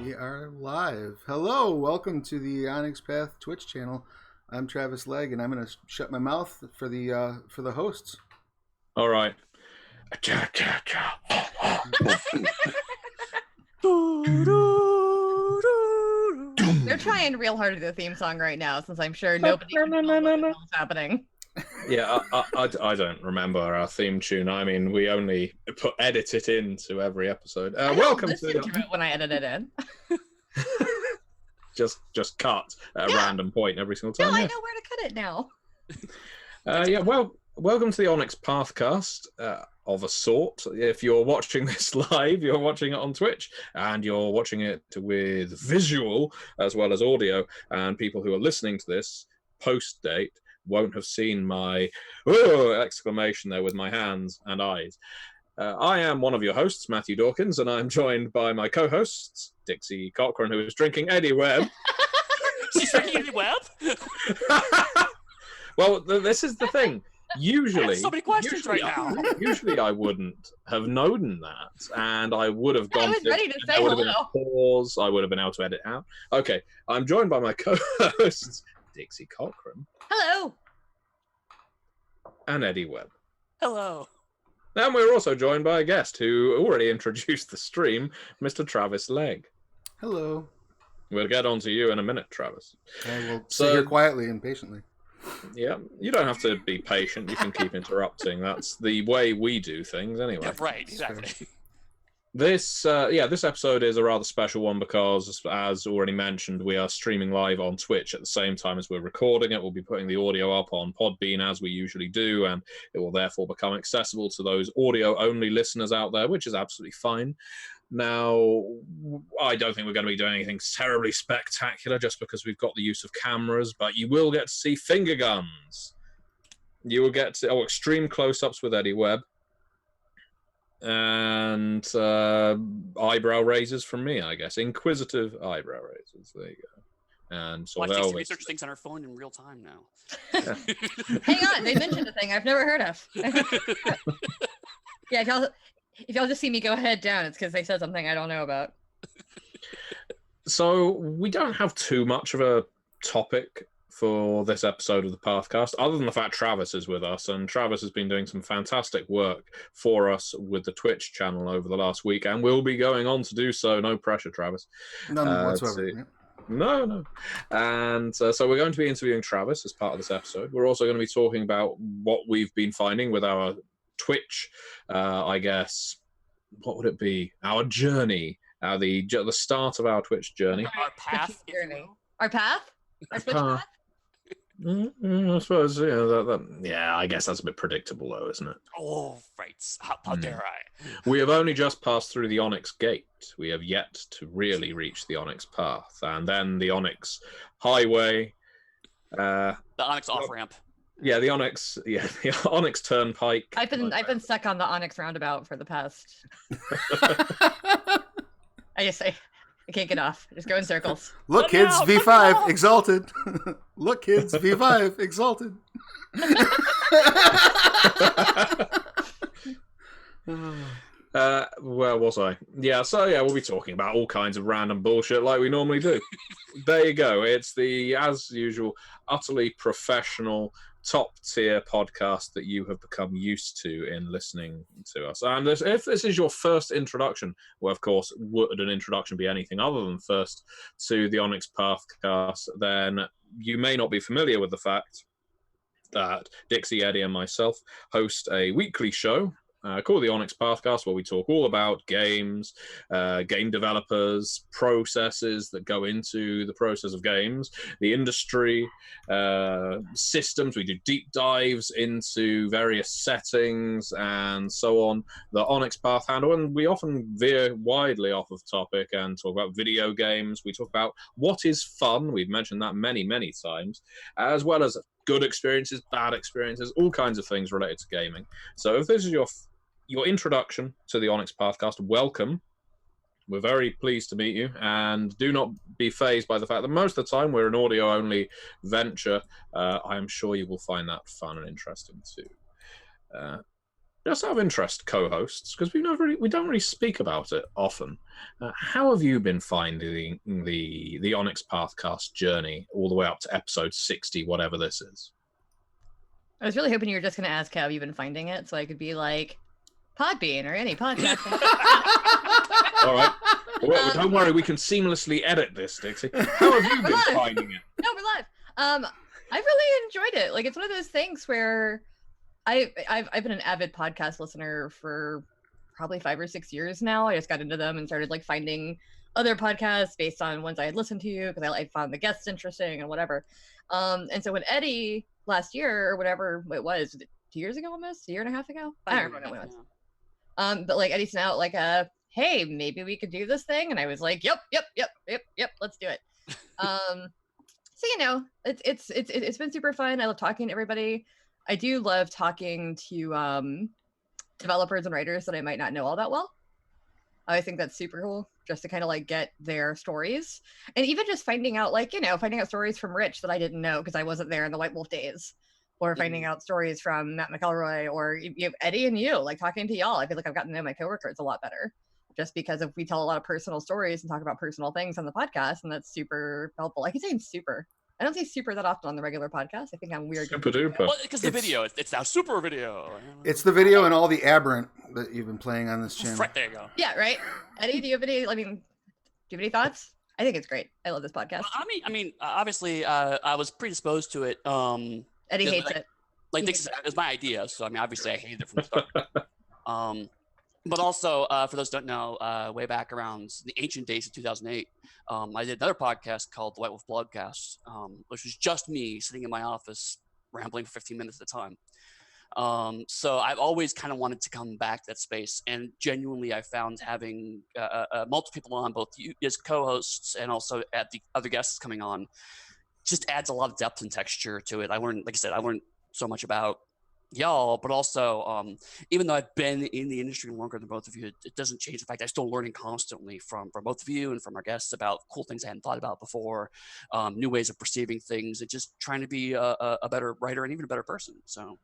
We are live. Hello, welcome to the Onyx Path Twitch channel. I'm Travis Legg, and I'm going to shut my mouth for the hosts. All right. They're trying real hard to do the theme song right now, since I'm sure nobody can tell what the hell's happening. Yeah, I don't remember our theme tune. I mean, we only edit it into every episode. Welcome to it when I edit it in. just cut at a random point every single time. No, I know where to cut it now. Welcome to the Onyx Pathcast of a sort. If you're watching this live, you're watching it on Twitch, and you're watching it with visual as well as audio. And people who are listening to this post-date won't have seen my exclamation there with my hands and eyes. I am one of your hosts, Matthew Dawkins, and I'm joined by my co-hosts, Dixie Cochran, who is drinking Eddie Webb. She's drinking Eddie Webb? Well, this is the thing. Usually, so many questions right now. Usually, I wouldn't have known that, and I would have gone. I was ready to say hello. hello. Pause. I would have been able to edit out. Okay, I'm joined by my co-hosts, Dixie Cochran. Hello. And Eddie Webb. Hello. And we're also joined by a guest who already introduced the stream, Mr. Travis Legg. Hello. We'll get on to you in a minute, Travis. I will sit here quietly and patiently. Yeah, you don't have to be patient. You can keep interrupting. That's the way we do things, anyway. Yeah, right, exactly. This episode is a rather special one because, as already mentioned, we are streaming live on Twitch at the same time as we're recording it. We'll be putting the audio up on Podbean as we usually do, and it will therefore become accessible to those audio-only listeners out there, which is absolutely fine. Now, I don't think we're going to be doing anything terribly spectacular just because we've got the use of cameras, but you will get to see finger guns. You will get to extreme close-ups with Eddie Webb. And eyebrow raisers from me, I guess. Inquisitive eyebrow raisers. There you go. And so Watch research things on our phone in real time now. Yeah. Hang on, they mentioned a thing I've never heard of. Yeah, if y'all just see me go head down, it's because they said something I don't know about. So we don't have too much of a topic for this episode of the Pathcast, other than the fact Travis is with us, and Travis has been doing some fantastic work for us with the Twitch channel over the last week, and will be going on to do so. No pressure, Travis. None whatsoever. Yeah. No. And so we're going to be interviewing Travis as part of this episode. We're also going to be talking about what we've been finding with our Twitch, I guess, what would it be? Our journey, the start of our Twitch journey. Our path. Our path? Our Twitch path? I suppose, yeah, I guess that's a bit predictable, though, isn't it? Oh, right. How dare I? We have only just passed through the Onyx gate. We have yet to really reach the Onyx path. And then the Onyx highway. The Onyx off-ramp. Yeah, the Onyx turnpike. I've been stuck on the Onyx roundabout for the past. I can't get off. I just go in circles. Look, kids, V5 exalted. Look, kids, V5 exalted. Where was I? Yeah, we'll be talking about all kinds of random bullshit like we normally do. There you go. It's the, as usual, utterly professional, top-tier podcast that you have become used to in listening to us. And if this is your first introduction, well, of course, would an introduction be anything other than first to the Onyx Pathcast, then you may not be familiar with the fact that Dixie, Eddie, and myself host a weekly show called the Onyx Pathcast, where we talk all about games, game developers, processes that go into the process of games, the industry, systems. We do deep dives into various settings and so on. The Onyx Path handle, and we often veer widely off of topic and talk about video games. We talk about what is fun. We've mentioned that many, many times, as well as good experiences, bad experiences, all kinds of things related to gaming. So if this is your introduction to the Onyx Pathcast, welcome. We're very pleased to meet you, and do not be fazed by the fact that most of the time we're an audio-only venture. I am sure you will find that fun and interesting too. just out of interest, co-hosts, because we don't really speak about it often. How have you been finding the Onyx Pathcast journey all the way up to episode 60, whatever this is? I was really hoping you were just going to ask how you've been finding it, so I could be like, Podbean or any podcast. All right. Well, don't worry, we can seamlessly edit this, Dixie. How have you been finding it? No, we're live. I've really enjoyed it. Like, it's one of those things where I've been an avid podcast listener for probably 5 or 6 years now. I just got into them and started like finding other podcasts based on ones I had listened to because I found the guests interesting and whatever. And so when Eddie last year or whatever it was 2 years ago, almost a year and a half ago, I don't remember when it was. But like Eddie sent out like hey, maybe we could do this thing, and I was like, yep, let's do it. So you know, it's been super fun. I love talking to everybody. I do love talking to developers and writers that I might not know all that well. I think that's super cool, just to kind of like get their stories, and even just finding out finding out stories from Rich that I didn't know because I wasn't there in the White Wolf days, or finding out stories from Matt McElroy or Eddie and you, like talking to y'all. I feel like I've gotten to know my coworkers a lot better just because if we tell a lot of personal stories and talk about personal things on the podcast, and that's super helpful. I keep saying super. I don't say super that often on the regular podcast. I think I'm weird. Super duper. Well, because the video, it's now super video. It's the video and all the aberrant that you've been playing on this channel. Right, there you go. Yeah, right. Eddie, do you have any thoughts? I think it's great. I love this podcast. I mean, obviously, I was predisposed to it. Eddie hates it. Like this is my idea, so I mean, obviously, I hated it from the start. But also, for those who don't know, way back around the ancient days of 2008, I did another podcast called the White Wolf Blogcast, which was just me sitting in my office rambling for 15 minutes at a time. So I've always kind of wanted to come back to that space, and genuinely I found having multiple people on, both you as co-hosts and also at the other guests coming on, just adds a lot of depth and texture to it. I learned so much about y'all, but also even though I've been in the industry longer than both of you, it doesn't change the fact I'm still learning constantly from both of you and from our guests about cool things I hadn't thought about before, new ways of perceiving things, and just trying to be a better writer and even a better person. So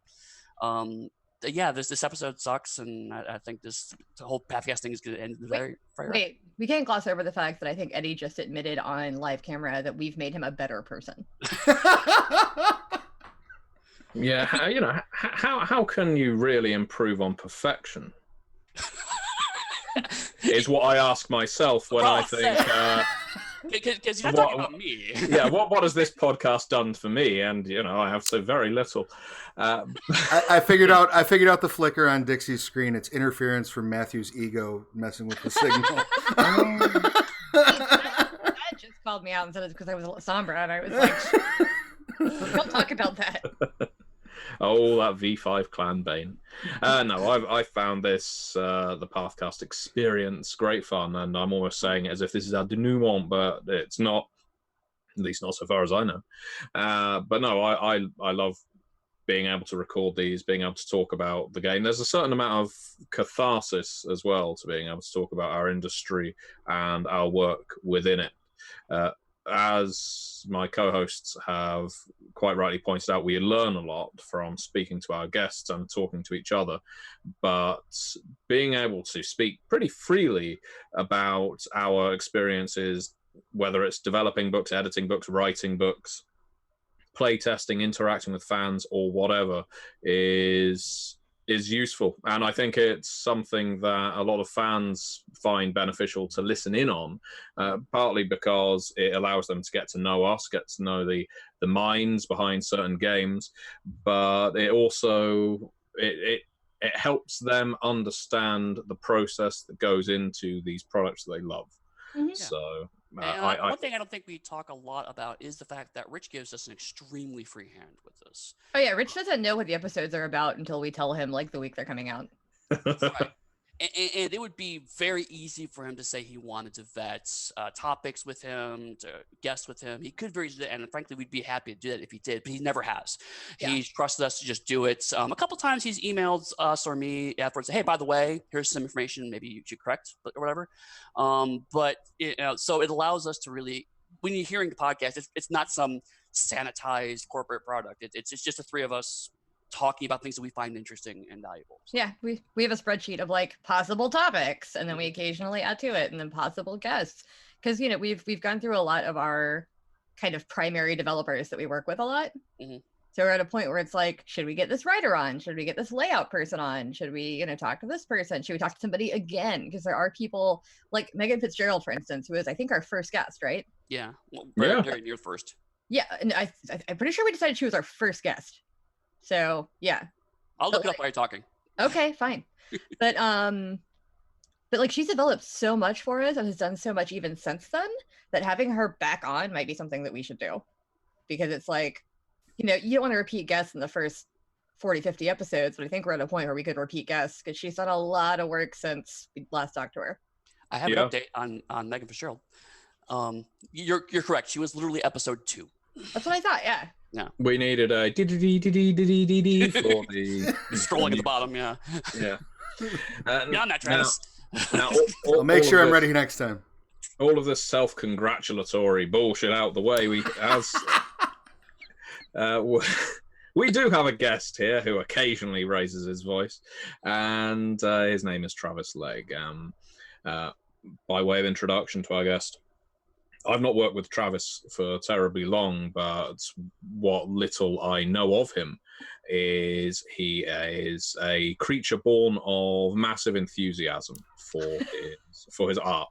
yeah, this episode sucks, and I think the whole Pathcast thing is going to end very Wait, we can't gloss over the fact that I think Eddie just admitted on live camera that we've made him a better person. Yeah, how can you really improve on perfection? Is what I ask myself when I think. Because you're not talking about me. Yeah, what has this podcast done for me? And I have so very little. I figured out the flicker on Dixie's screen. It's interference from Matthew's ego messing with the signal. That just called me out and said it's because I was somber, and I was like, don't talk about that. Oh, that V5 clan bane. No, I found this, the Pathcast experience, great fun, and I'm almost saying it as if this is a denouement, but it's not, at least not so far as I know. But no, I love being able to record these, being able to talk about the game. There's a certain amount of catharsis as well to being able to talk about our industry and our work within it. As my co-hosts have quite rightly pointed out, we learn a lot from speaking to our guests and talking to each other, but being able to speak pretty freely about our experiences, whether it's developing books, editing books, writing books, playtesting, interacting with fans, or whatever, is useful. And I think it's something that a lot of fans find beneficial to listen in on, partly because it allows them to get to know us, get to know the minds behind certain games, but it also it helps them understand the process that goes into these products that they love. Mm-hmm. So one thing I don't think we talk a lot about is the fact that Rich gives us an extremely free hand with this. Oh yeah, Rich doesn't know what the episodes are about until we tell him like the week they're coming out. Right. And it would be very easy for him to say he wanted to vet topics with him, to guest with him. He could very easily, and frankly, we'd be happy to do that if he did, but he never has. Yeah. He's trusted us to just do it. A couple times he's emailed us or me afterwards, hey, by the way, here's some information, maybe you should correct or whatever. But so it allows us to really, when you're hearing the podcast, it's not some sanitized corporate product. It's just the three of us talking about things that we find interesting and valuable. So. Yeah, we have a spreadsheet of like possible topics, and then we occasionally add to it, and then possible guests. Because we've gone through a lot of our kind of primary developers that we work with a lot. Mm-hmm. So we're at a point where it's like, should we get this writer on? Should we get this layout person on? Should we, talk to this person? Should we talk to somebody again? Because there are people like Megan Fitzgerald, for instance, who is, I think, our first guest, right? Yeah, well, very near first. Yeah, and I'm pretty sure we decided she was our first guest. So yeah, I'll look it up while you're talking. Okay, fine. But like she's developed so much for us and has done so much even since then that having her back on might be something that we should do, because it's like, you don't want to repeat guests in the first 40, 50 episodes, but I think we're at a point where we could repeat guests because she's done a lot of work since we last talked to her. I have an update on Megan Fitzgerald. You're correct. She was literally episode 2. That's what I thought. Yeah. Yeah. We needed a for the scrolling at the bottom. Yeah. Yeah. Beyond that, Travis. Now, I'll make sure I'm ready next time. All of this self-congratulatory bullshit out the way. We do have a guest here who occasionally raises his voice, and his name is Travis Legg. By way of introduction to our guest, I've not worked with Travis for terribly long, but what little I know of him is he is a creature born of massive enthusiasm for his art.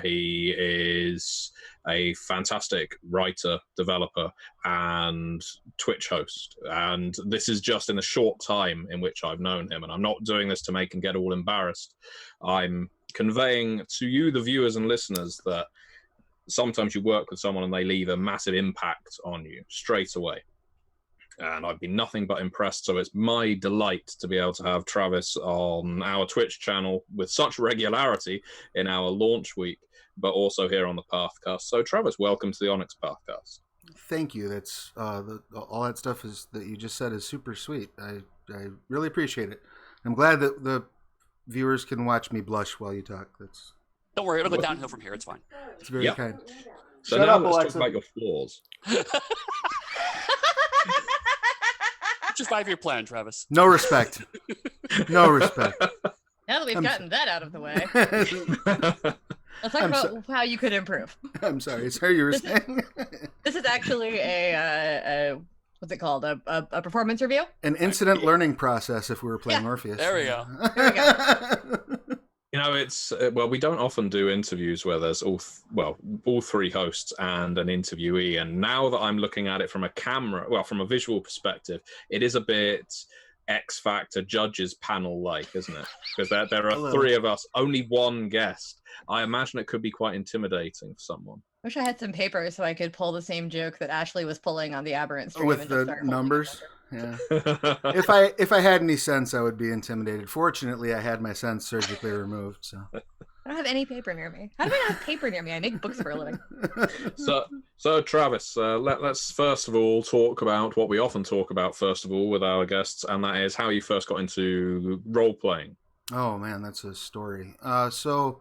He is a fantastic writer, developer, and Twitch host. And this is just in a short time in which I've known him. And I'm not doing this to make him get all embarrassed. I'm conveying to you, the viewers and listeners, that sometimes you work with someone and they leave a massive impact on you straight away. And I've been nothing but impressed. So it's my delight to be able to have Travis on our Twitch channel with such regularity in our launch week, but also here on the Pathcast. So Travis, welcome to the Onyx Pathcast. Thank you. That's all that stuff is that you just said is super sweet. I really appreciate it. I'm glad that the viewers can watch me blush while you talk. Don't worry, it'll go downhill from here. It's fine. It's very kind. So Shut now up, let's Alexa. talk about your flaws. What's your 5-year plan, Travis? No respect. No respect. Now that we've gotten that out of the way, let's talk about how you could improve. I'm sorry. Sorry, you were saying? This is actually a what's it called? A performance review? An incident learning process if we were playing Orpheus. There we go. There we go. It's we don't often do interviews where there's all three hosts and an interviewee. And now that I'm looking at it from from a visual perspective, it is a bit X Factor judges panel like, isn't it? Because there are three of us, only one guest. I imagine it could be quite intimidating for someone. I wish I had some paper so I could pull the same joke that Ashley was pulling on the Aberrant stream with and the just start numbers. Yeah. If I had any sense, I would be intimidated. Fortunately, I had my sense surgically removed. So I don't have any paper near me. How do I not have paper near me? I make books for a living. So Travis, let's first of all talk about what we often talk about first of all with our guests, and that is how you first got into role playing. Oh man, that's a story. So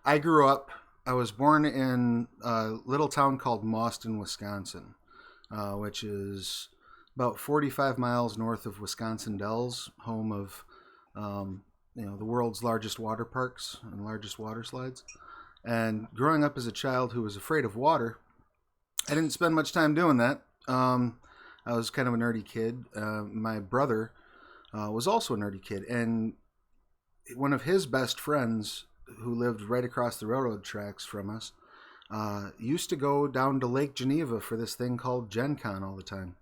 I grew up. I was born in a little town called Mauston, Wisconsin, which is about 45 miles north of Wisconsin Dells, home of the world's largest water parks and largest water slides. And growing up as a child who was afraid of water, I didn't spend much time doing that. I was kind of a nerdy kid. My brother was also a nerdy kid, and one of his best friends, who lived right across the railroad tracks from us, used to go down to Lake Geneva for this thing called Gen Con all the time.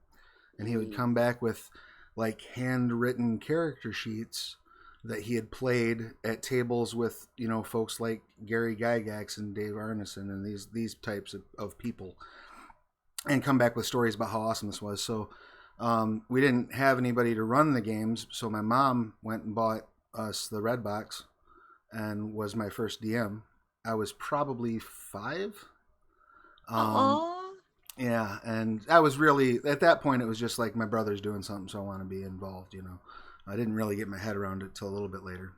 And he would come back with like handwritten character sheets that he had played at tables with, folks like Gary Gygax and Dave Arneson and these types of people, and come back with stories about how awesome this was. So we didn't have anybody to run the games, so my mom went and bought us the Red Box and was my first DM. I was probably 5. Yeah, and I was really, at that point, it was just like my brother's doing something, so I want to be involved, I didn't really get my head around it till a little bit later.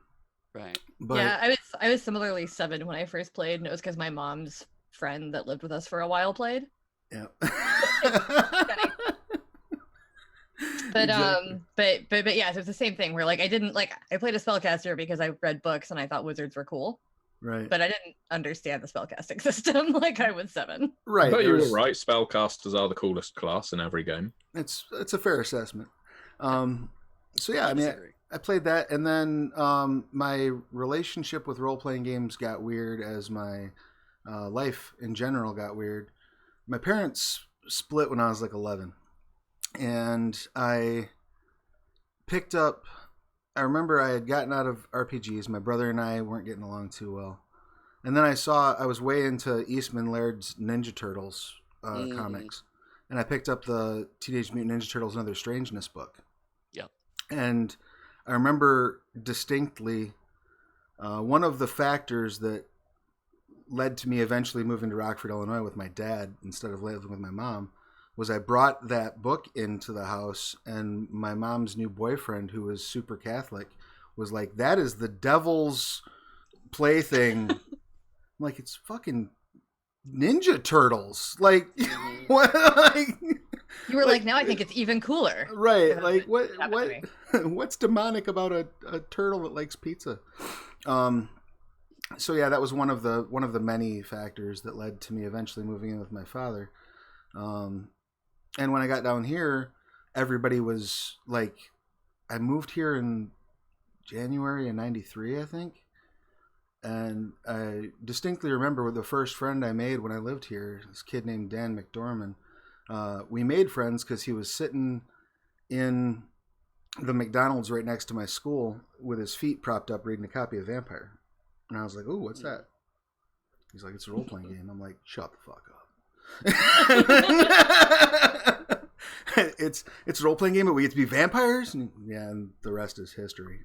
Right. But, yeah, I was similarly 7 when I first played, and it was because my mom's friend that lived with us for a while played. Yeah. But Exactly. but yeah, so it's the same thing where like I didn't like I played a spellcaster because I read books and I thought wizards were cool, Right. but I didn't understand the spellcasting system like I was 7. Right. But you were there's- right. Spellcasters are the coolest class in every game. It's a fair assessment. So yeah, I mean, disagree. I played that, and then my relationship with role playing games got weird as my life in general got weird. My parents split when I was like 11, and I picked up. I remember I had gotten out of RPGs. My brother and I weren't getting along too well, and then I was way into Eastman Laird's Ninja Turtles comics, and I picked up the Teenage Mutant Ninja Turtles and Other Strangeness book. Yep. And I remember distinctly one of the factors that led to me eventually moving to Rockford, Illinois with my dad instead of living with my mom was I brought that book into the house, and my mom's new boyfriend, who was super Catholic, was like, "That is the devil's plaything." I'm like, it's fucking Ninja Turtles. Like, what? Like, You were like, now I think it's even cooler. right? That's Like, what happened to me. what's demonic about a turtle that likes pizza? So yeah, that was one of the many factors that led to me eventually moving in with my father. And when I got down here, everybody was like, I moved here in January of '93, I think. And I distinctly remember the first friend I made when I lived here, this kid named Dan McDorman. We made friends because he was sitting in the McDonald's right next to my school with his feet propped up reading a copy of Vampire. And I was like, "Ooh, what's that?" He's like, "It's a role-playing game." I'm like, "Shut the fuck up." It's a role-playing game, but we get to be vampires? And the rest is history.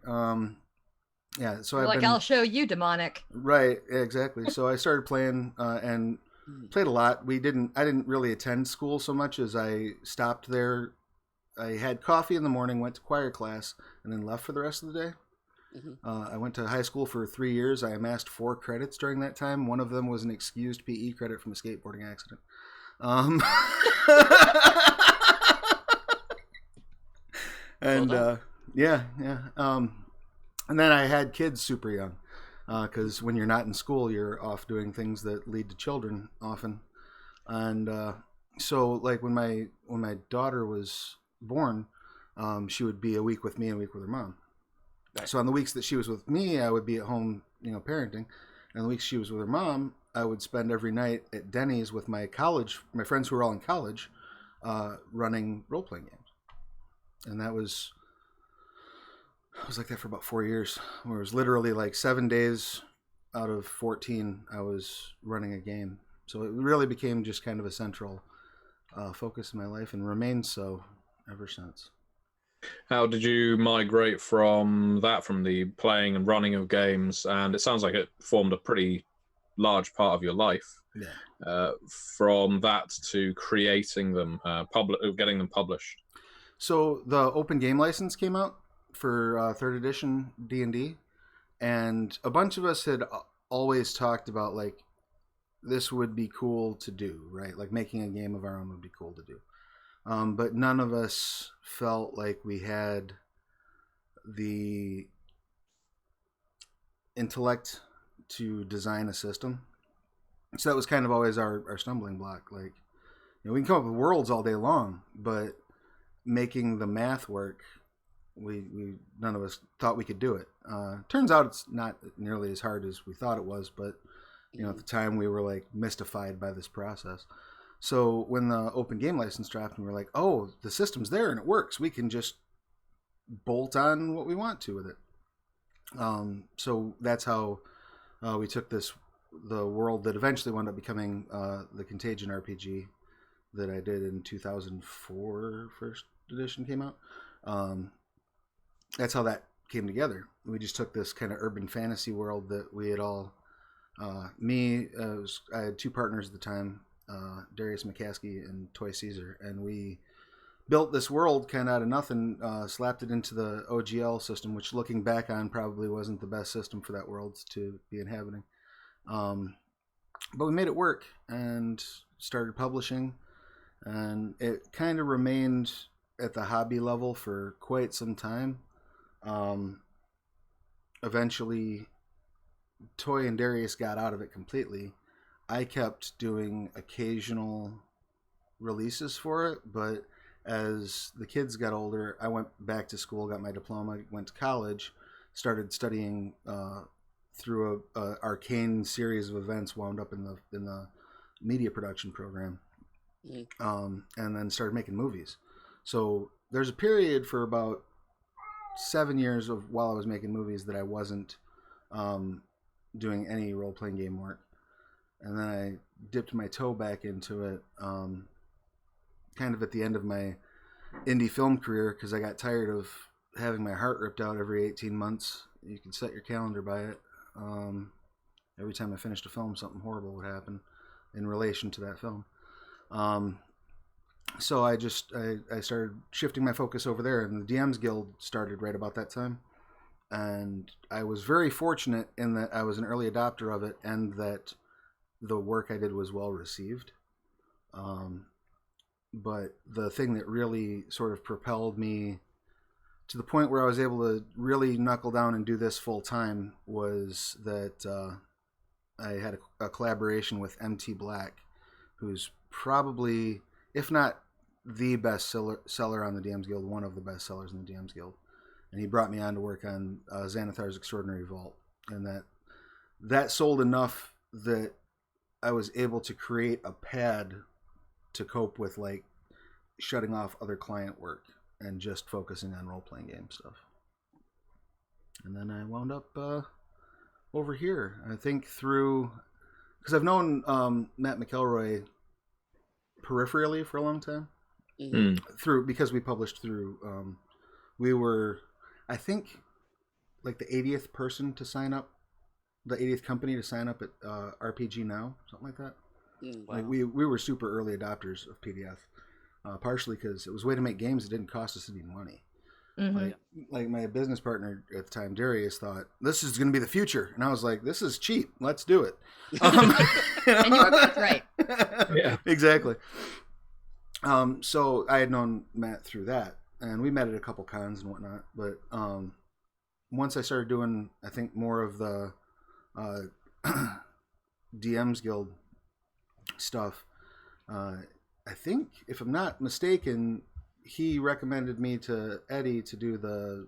Yeah, so You're like, I'll show you demonic. Right, exactly. So I started playing and played a lot. I didn't really attend school so much as I stopped there. I had coffee in the morning, went to choir class, and then left for the rest of the day. I went to high school for 3 years. I amassed 4 credits during that time. One of them was an excused PE credit from a skateboarding accident. And yeah. And then I had kids super young, because when you're not in school, you're off doing things that lead to children often. And so, like when my daughter was born, she would be a week with me and a week with her mom. Right. So on the weeks that she was with me, I would be at home, parenting. And the weeks she was with her mom, I would spend every night at Denny's with my friends who were all in college, running role-playing games. And I was like that for about 4 years, where it was literally like 7 days out of 14 I was running a game. So it really became just kind of a central focus in my life, and remains so ever since. How did you migrate from the playing and running of games? And it sounds like it formed a pretty large part of your life. Yeah. From that to creating them, getting them published. So the open game license came out for 3rd edition D&D, and a bunch of us had always talked about like this would be cool to do, right? Like making a game of our own would be cool to do. But none of us felt like we had the intellect to design a system. So that was kind of always our stumbling block. Like, we can come up with worlds all day long, but making the math work, we none of us thought we could do it. Turns out it's not nearly as hard as we thought it was, but at the time we were like mystified by this process. So when the open game license dropped, we were like, oh, the system's there and it works. We can just bolt on what we want to with it. So that's how we took the world that eventually wound up becoming the Contagion RPG that I did in 2004. First edition came out. That's how that came together. We just took this kind of urban fantasy world that we had all. I had 2 partners at the time, Darius McCaskey and Toy Caesar, and we built this world kind of out of nothing, slapped it into the OGL system, which looking back on probably wasn't the best system for that world to be inhabiting. But we made it work and started publishing, and it kind of remained at the hobby level for quite some time. Eventually, Toy and Darius got out of it completely. I kept doing occasional releases for it, but as the kids got older, I went back to school, got my diploma, went to college, started studying through a arcane series of events, wound up in the media production program, and then started making movies. So there's a period for about 7 years of while I was making movies that I wasn't doing any role-playing game work. And then I dipped my toe back into it kind of at the end of my indie film career because I got tired of having my heart ripped out every 18 months. You can set your calendar by it. Every time I finished a film, something horrible would happen in relation to that film. So I started shifting my focus over there, and the DMs Guild started right about that time. And I was very fortunate in that I was an early adopter of it, and that the work I did was well received. But the thing that really sort of propelled me to the point where I was able to really knuckle down and do this full time was that I had a collaboration with MT Black, who's probably, if not the best seller on the DMs Guild, one of the best sellers in the DMs Guild. And he brought me on to work on Xanathar's Extraordinary Vault. And that sold enough that I was able to create a pad to cope with like shutting off other client work and just focusing on role-playing game stuff. And then I wound up over here. I think through, because I've known Matt McElroy peripherally for a long time. Because we published through, we were, I think, like the 80th person to sign up, the 80th company to sign up at RPG Now, something like that. Wow. Like we were super early adopters of PDF, partially because it was a way to make games that didn't cost us any money. Mm-hmm. Like my business partner at the time, Darius, thought this is going to be the future, and I was like, "This is cheap. Let's do it." And you were both right. Yeah, exactly. So I had known Matt through that, and we met at a couple cons and whatnot. But once I started doing, I think, more of the DMs Guild stuff, I think, if I'm not mistaken, he recommended me to Eddie to do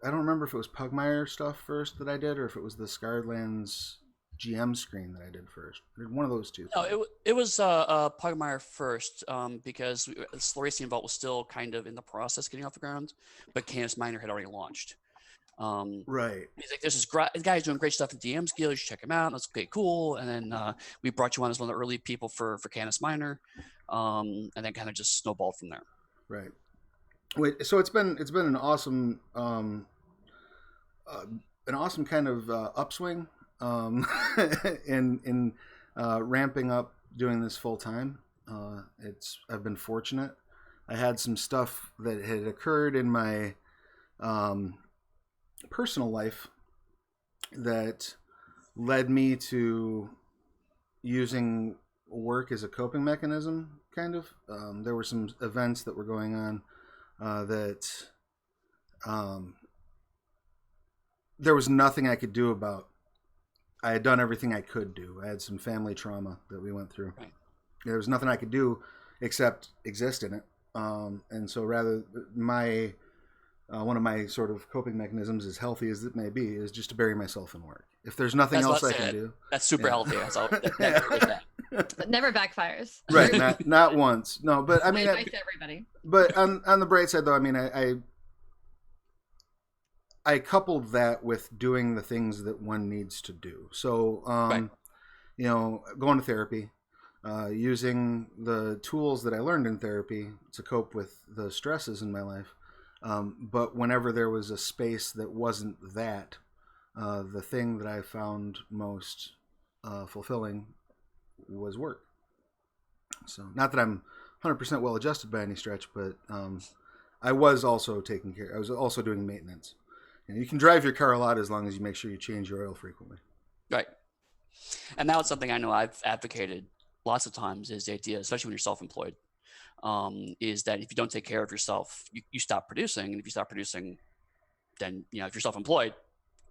I don't remember if it was Pugmire stuff first that I did, or if it was the Scarred Lands GM screen that I did first. One of those two. No, it was Pugmire first, because the Racing Vault was still kind of in the process of getting off the ground, but Canis Minor had already launched. Right. He's like, this guy's doing great stuff in DM's Guild. You should check him out. That's okay, cool. And then we brought you on as one of the early people for Canis Minor, and then kind of just snowballed from there. Right. Wait. So it's been an awesome kind of upswing in ramping up doing this full time. I've been fortunate. I had some stuff that had occurred in my personal life that led me to using work as a coping mechanism, kind of. There were some events that were going on that there was nothing I could do about. I had done everything I could do. I had some family trauma that we went through. Right. There was nothing I could do except exist in it. And so rather one of my sort of coping mechanisms, as healthy as it may be, is just to bury myself in work. If there's nothing else I can do. That's super healthy. That's all. But never backfires. Right. Not once. No, but I mean, Advice to everybody. But on the bright side, though, I mean, I coupled that with doing the things that one needs to do. So, Right. Going to therapy, using the tools that I learned in therapy to cope with the stresses in my life. But whenever there was a space that wasn't that, the thing that I found most fulfilling was work. So, not that I'm 100% well adjusted by any stretch, but I was also taking care. I was also doing maintenance. You can drive your car a lot as long as you make sure you change your oil frequently. Right. And now it's something I know I've advocated lots of times, is the idea, especially when you're self-employed. is that if you don't take care of yourself, you stop producing, and if you stop producing, then if you're self-employed,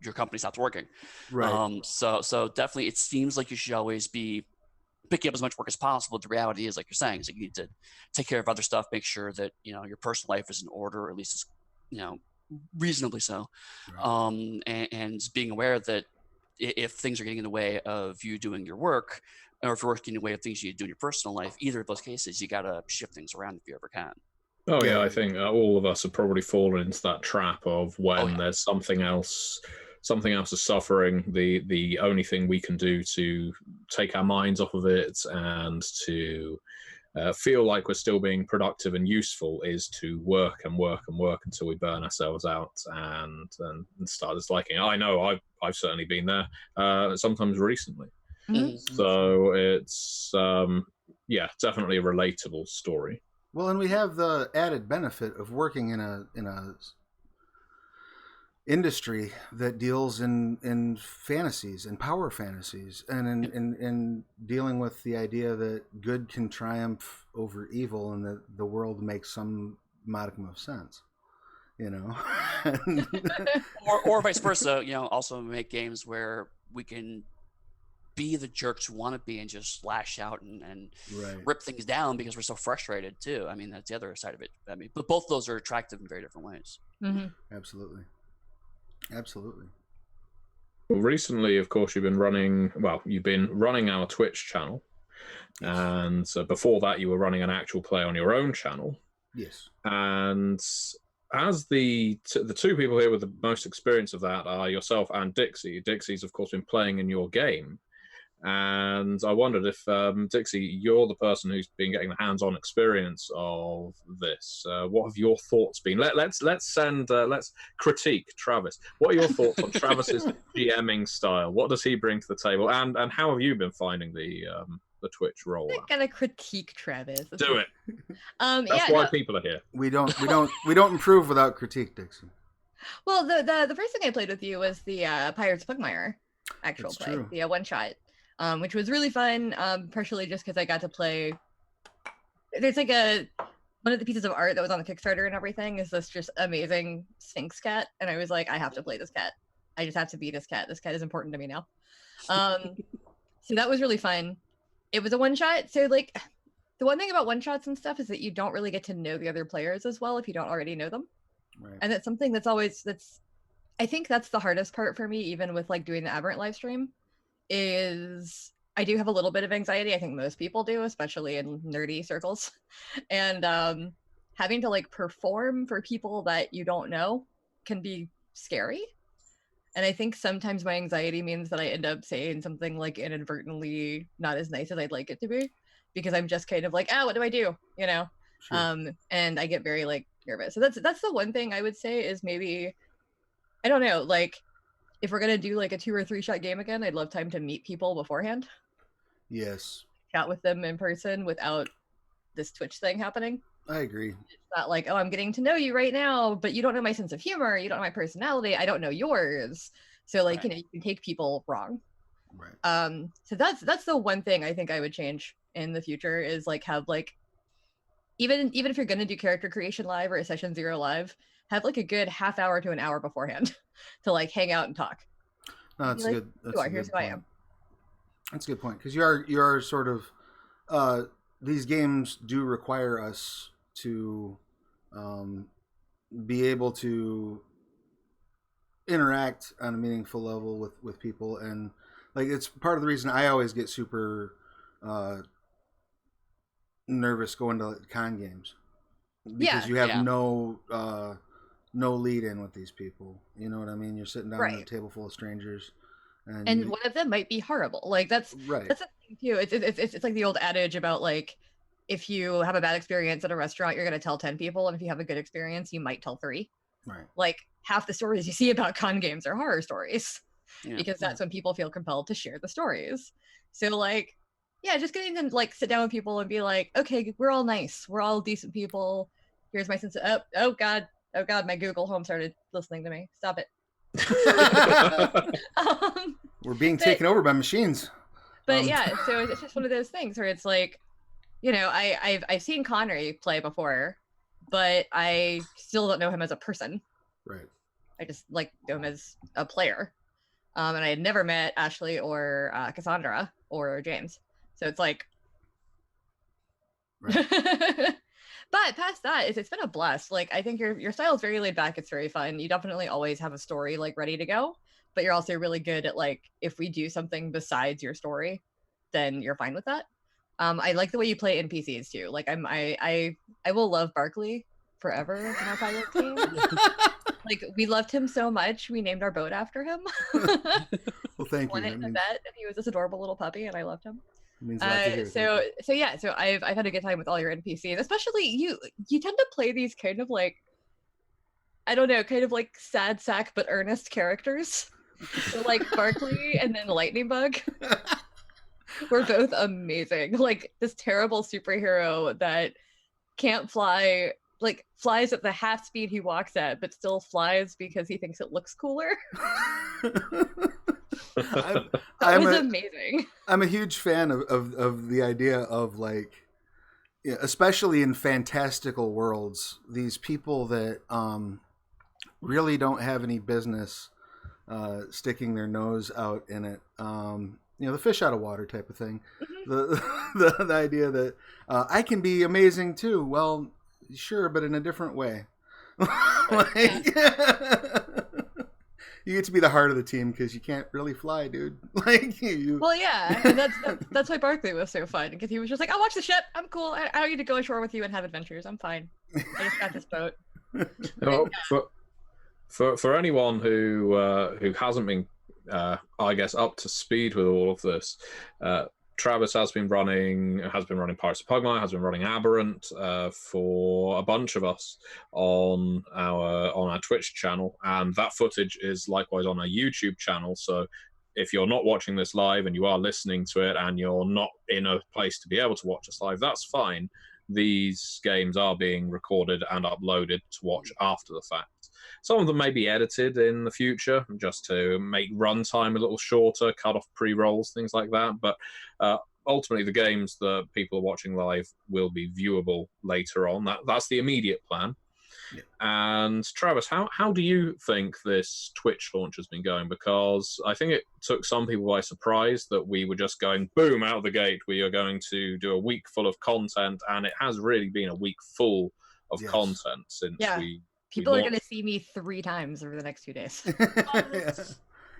your company stops working. Right. So definitely, it seems like you should always be picking up as much work as possible. The reality is, like you're saying, is that you need to take care of other stuff, make sure that your personal life is in order, or at least is reasonably so. Right. And being aware that if things are getting in the way of you doing your work, or if you're working in the way of things you do in your personal life, either of those cases, you got to shift things around if you ever can. Oh yeah, Yeah. I think all of us have probably fallen into that trap of when there's something else is suffering. The only thing we can do to take our minds off of it and to feel like we're still being productive and useful is to work and work and work until we burn ourselves out and start disliking. I know I've certainly been there sometimes recently. So it's definitely a relatable story. Well, and we have the added benefit of working in a industry that deals in fantasies and power fantasies, and in dealing with the idea that good can triumph over evil, and that the world makes some modicum of sense. or vice versa. Also make games where we can be the jerks we want to be and just lash out and right. rip things down because we're so frustrated too. I mean, that's the other side of it. I mean, but both of those are attractive in very different ways. Absolutely. Well, recently, of course, you've been running our Twitch channel. Yes. And before that, you were running an actual play on your own channel. Yes. And as the two people here with the most experience of that are yourself and Dixie. Dixie's, of course, been playing in your game. And I wondered if, Dixie, you're the person who's been getting the hands-on experience of this. What have your thoughts been? Let's critique Travis. What are your thoughts on Travis's GMing style? What does he bring to the table? And how have you been finding the Twitch rollout? I'm gonna critique Travis. Do it. That's why people are here. We don't improve without critique, Dixie. Well, the first thing I played with you was the Pirates of Pugmire actual play, true. the one shot. Which was really fun, partially just because I got to play. There's like one of the pieces of art that was on the Kickstarter and everything is this just amazing Sphinx cat, and I was like, I have to play this cat. I just have to be this cat. This cat is important to me now. So that was really fun. It was a one shot, so like the one thing about one shots and stuff is that you don't really get to know the other players as well if you don't already know them, right. And that's something that's I think that's the hardest part for me, even with like doing the Aberrant live stream. Is I do have a little bit of anxiety. I think most people do, especially in nerdy circles. And having to like perform for people that you don't know can be scary. And I think sometimes my anxiety means that I end up saying something like inadvertently not as nice as I'd like it to be, because I'm just kind of like, what do I do? Sure. And I get very like nervous. So that's the one thing I would say is maybe, I don't know, like, if we're gonna do like a 2 or 3 shot game again, I'd love time to meet people beforehand. Yes. Chat with them in person without this Twitch thing happening. I agree. It's not like, I'm getting to know you right now, but you don't know my sense of humor, you don't know my personality, I don't know yours. So like, you can take people wrong. Right. So that's the one thing I think I would change in the future is like have like, even if you're gonna do character creation live or a session 0 live, have like a good half hour to an hour beforehand to like hang out and talk. No, that's good. Here's who I am. That's a good point, because you are sort of these games do require us to be able to interact on a meaningful level with people, and like it's part of the reason I always get super nervous going to con games, because you have no lead in with these people. You know what I mean? You're sitting down at a table full of strangers, and one of them might be horrible. Like that's the thing too. It's like the old adage about like, if you have a bad experience at a restaurant, you're going to tell 10 people, and if you have a good experience, you might tell 3. Right. Like half the stories you see about con games are horror stories, because that's when people feel compelled to share the stories. So like, just getting them to like sit down with people and be like, okay, we're all nice, we're all decent people. Here's my sense of oh god, my Google Home started listening to me. Stop it. We're being taken over by machines. But so it's just one of those things where it's like, I've seen Connery play before, but I still don't know him as a person. Right. I just like know him as a player. And I had never met Ashley or Cassandra or James. So it's like, Right. but past that, it's been a blast. Like, I think your style is very laid back. It's very fun. You definitely always have a story like ready to go, but you're also really good at like, if we do something besides your story, then you're fine with that. I like the way you play NPCs too. Like I will love Barkley forever in our pilot team. Like, we loved him so much, we named our boat after him. Well, thank you. Won it in a bet, and he was this adorable little puppy, and I loved him. It means a lot to hear. So I've had a good time with all your NPCs, especially you. You tend to play these kind of like, I don't know, kind of like sad sack but earnest characters. So like Barkley and then Lightning Bug were both amazing. Like this terrible superhero that can't fly, like flies at the half speed he walks at, but still flies because he thinks it looks cooler. That was amazing. I'm a huge fan of the idea of like, especially in fantastical worlds, these people that really don't have any business sticking their nose out in it. The fish out of water type of thing. Mm-hmm. The idea that I can be amazing too. Well, sure, but in a different way. You get to be the heart of the team because you can't really fly, dude. Well, yeah, and that's why Barkley was so fun, because he was just like, "I'll watch the ship. I'm cool. I don't need to go ashore with you and have adventures. I'm fine. I just got this boat." For anyone who hasn't been, I guess, up to speed with all of this, Travis has been running Pirates of Pugmire, has been running Aberrant for a bunch of us on our Twitch channel, and that footage is likewise on our YouTube channel. So if you're not watching this live and you are listening to it and you're not in a place to be able to watch us live, that's fine. These games are being recorded and uploaded to watch after the fact. Some of them may be edited in the future just to make runtime a little shorter, cut off pre-rolls, things like that. But ultimately, the games that people are watching live will be viewable later on. That's the immediate plan. Yeah. And Travis, how do you think this Twitch launch has been going? Because I think it took some people by surprise that we were just going boom out of the gate. We are going to do a week full of content, and it has really been a week full of content since we. People are going to see me 3 times over the next 2 days.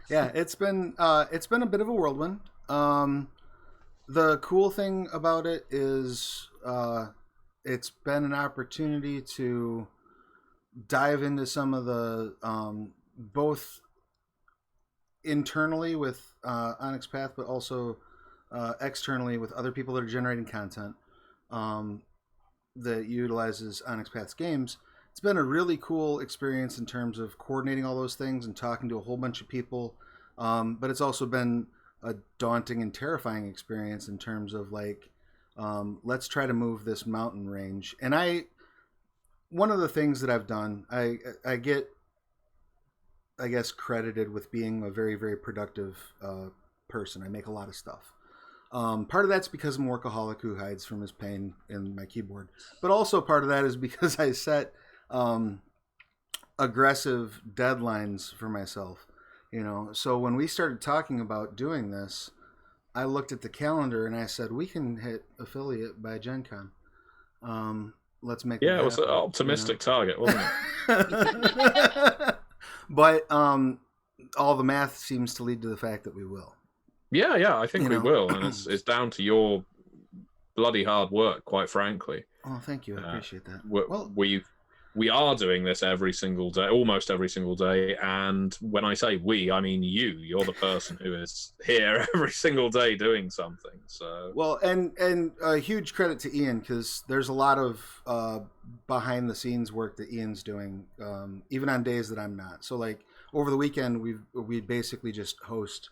Yeah, it's been a bit of a whirlwind. The cool thing about it is it's been an opportunity to dive into some of the both internally with Onyx Path, but also externally with other people that are generating content that utilizes Onyx Path's games. It's been a really cool experience in terms of coordinating all those things and talking to a whole bunch of people. But it's also been a daunting and terrifying experience in terms of like, let's try to move this mountain range. And one of the things that I've done, I get, I guess, credited with being a very, very productive person. I make a lot of stuff. Part of that's because I'm a workaholic who hides from his pain in my keyboard. But also part of that is because I set aggressive deadlines for myself, so when we started talking about doing this, I looked at the calendar and I said, we can hit affiliate by Gen Con. Let's make it was an optimistic target, wasn't it? But all the math seems to lead to the fact that we will. I think we will, and it's down to your bloody hard work, quite frankly. Oh, thank you. I appreciate that. We are doing this every single day, almost every single day. And when I say we, I mean you. You're the person who is here every single day doing something. So and a huge credit to Ian, because there's a lot of behind the scenes work that Ian's doing, even on days that I'm not. So like over the weekend, we basically just host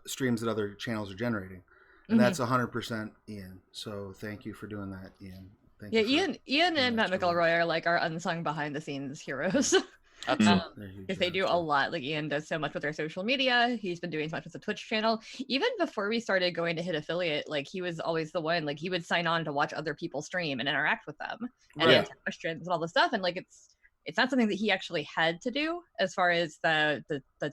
streams that other channels are generating, and that's 100% Ian. So thank you for doing that, Ian. Ian and Matt McElroy are like our unsung behind the scenes heroes. Excellent. Because they do a lot. Like Ian does so much with their social media. He's been doing so much with the Twitch channel. Even before we started going to hit affiliate, like he was always the one. Like he would sign on to watch other people stream and interact with them and answer questions and all this stuff. And like it's not something that he actually had to do as far as the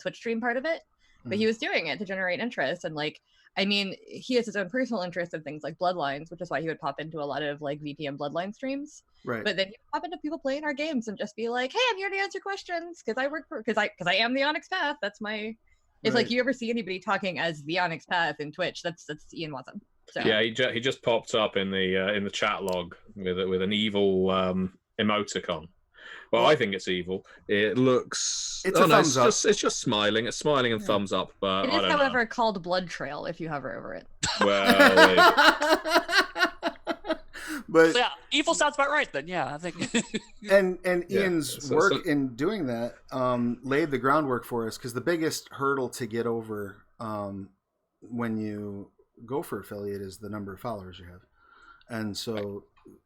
Twitch stream part of it, but he was doing it to generate interest. And like, I mean, he has his own personal interest in things like Bloodlines, which is why he would pop into a lot of like VPN Bloodline streams. Right. But then he would pop into people playing our games and just be like, "Hey, I'm here to answer questions because I am the Onyx Path. That's my." It's like you ever see anybody talking as the Onyx Path in Twitch, that's Ian Watson. So. Yeah, he just popped up in the chat log with an evil emoticon. Well, I think it's evil. It looks. It's a thumbs up. It's just smiling. It's smiling and thumbs up. But it is, however, called Blood Trail if you hover over it. Well, but So, yeah, evil sounds about right then. Yeah, I think. and Ian's work in doing that laid the groundwork for us, because the biggest hurdle to get over when you go for affiliate is the number of followers you have, and so.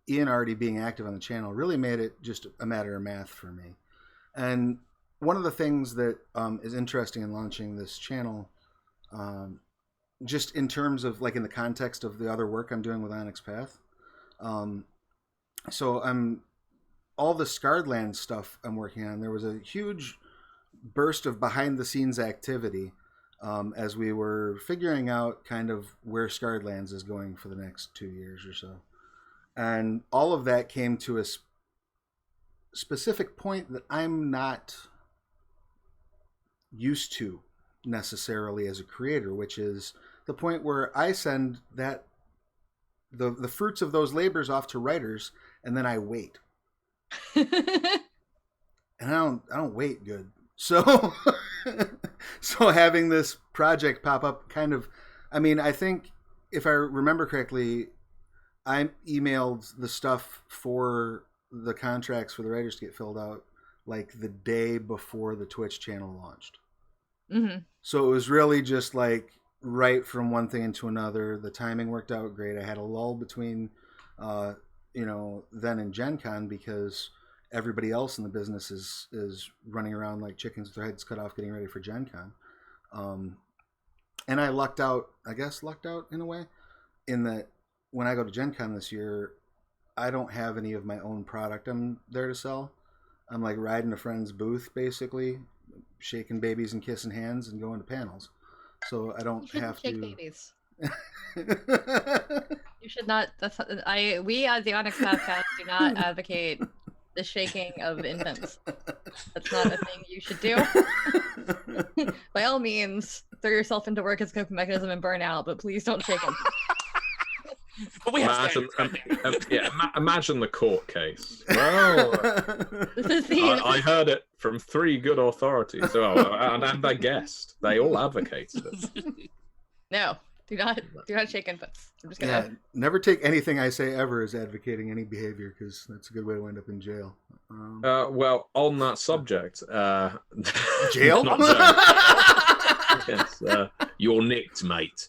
Ian already being active on the channel really made it just a matter of math for me. And one of the things that is interesting in launching this channel, just in terms of like in the context of the other work I'm doing with Onyx Path. So I'm all the Scarred Lands stuff I'm working on. There was a huge burst of behind the scenes activity as we were figuring out kind of where Scarred Lands is going for the next 2 years or so. And all of that came to a specific point that I'm not used to necessarily as a creator, which is the point where I send that the fruits of those labors off to writers, and then I wait. And I don't wait good. So so having this project pop up kind of, I mean, I think if I remember correctly, I emailed the stuff for the contracts for the writers to get filled out like the day before the Twitch channel launched. Mm-hmm. So it was really just like right from one thing into another. The timing worked out great. I had a lull between, then and Gen Con because everybody else in the business is running around like chickens with their heads cut off getting ready for Gen Con. And I lucked out in a way in that when I go to Gen Con this year, I don't have any of my own product I'm there to sell. I'm like riding a friend's booth, basically, shaking babies and kissing hands and going to panels. So I don't have to. Shake babies. You should not. We as the Onyx Pathcast do not advocate the shaking of infants. That's not a thing you should do. By all means, throw yourself into work as a coping mechanism and burn out, but please don't shake them. But we have imagine the court case. Well, I heard it from 3 good authorities, and I guessed they all advocated it. No, do not shake infants. I'm just gonna. Yeah, never take anything I say ever as advocating any behavior, because that's a good way to end up in jail. Well, on that subject, jail. Yes, you're nicked, mate.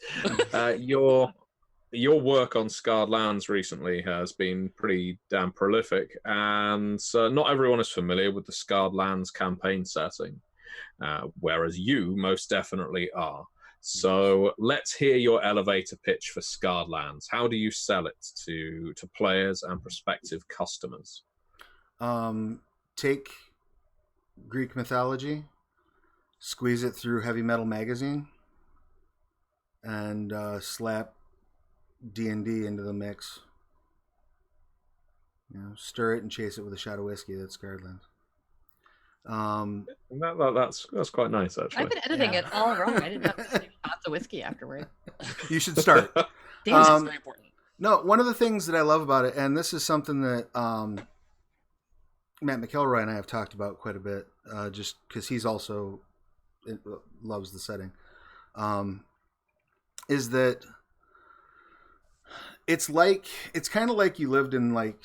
Your work on Scarred Lands recently has been pretty damn prolific, and not everyone is familiar with the Scarred Lands campaign setting, whereas you most definitely are. So let's hear your elevator pitch for Scarred Lands. How do you sell it to players and prospective customers? Take Greek mythology, squeeze it through Heavy Metal Magazine, and slap D&D into the mix. Stir it and chase it with a shot of whiskey. That's Scarred Lands. That's quite nice, actually. I've been editing it all wrong. I didn't have to take shots of whiskey afterward. You should start. This is very important. No, one of the things that I love about it, and this is something that Matt McElroy and I have talked about quite a bit, just because he's also loves the setting, is that it's kind of like you lived in, like,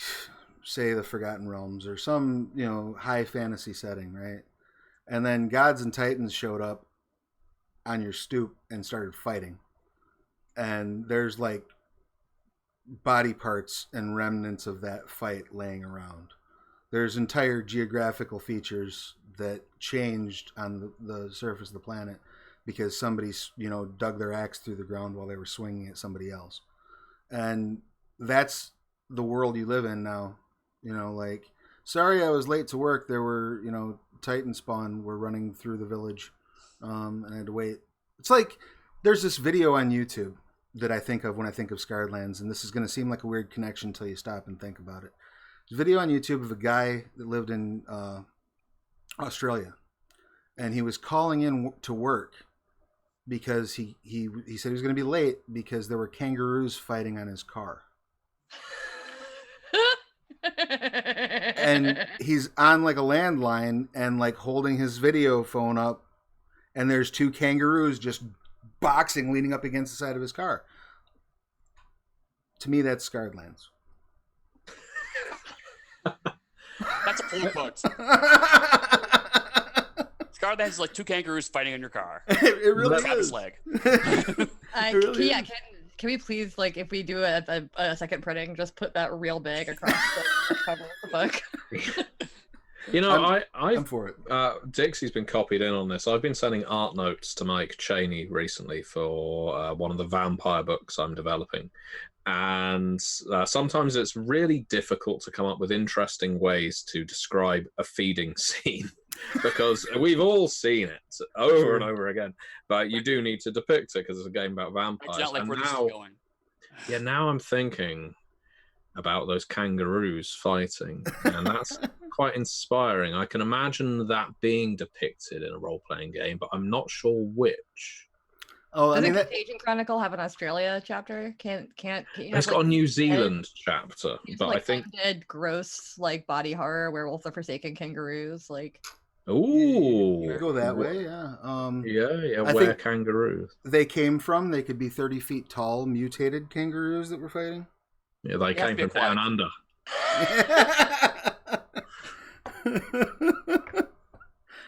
say, the Forgotten Realms or some, high fantasy setting, right? And then gods and titans showed up on your stoop and started fighting. And there's like body parts and remnants of that fight laying around. There's entire geographical features that changed on the surface of the planet because somebody's, dug their axe through the ground while they were swinging at somebody else. And that's the world you live in now. Like, sorry I was late to work. There were, Titan spawn were running through the village, and I had to wait. It's like there's this video on YouTube that I think of when I think of Scarred Lands, and this is going to seem like a weird connection until you stop and think about it. There's a video on YouTube of a guy that lived in Australia, and he was calling in to work because he said he was going to be late because there were kangaroos fighting on his car. And he's on like a landline and like holding his video phone up, and there's two kangaroos just boxing leaning up against the side of his car. To me, that's Scarred Lands. That's a full quote. Scarred Lands is like two kangaroos fighting on your car. It really is. Leg. Really is. Can we please, like, if we do a second printing, just put that real big across the cover of the book? I'm for it. Dixie's been copied in on this. I've been sending art notes to Mike Cheney recently for one of the vampire books I'm developing. And sometimes it's really difficult to come up with interesting ways to describe a feeding scene because we've all seen it over and over again. But you do need to depict it because it's a game about vampires. I do not like where this is going. Yeah, now I'm thinking about those kangaroos fighting, and that's quite inspiring. I can imagine that being depicted in a role-playing game, but I'm not sure which. Oh, Doesn't Contagion Chronicle have an Australia chapter? Can't it's got a New Zealand chapter, but like, I think dead, gross, like body horror, Werewolf the Forsaken Kangaroos, like. Ooh, you go that way, yeah. Where kangaroos? They came from. They could be 30 feet tall, mutated kangaroos that were fighting. Yeah, they came from down under.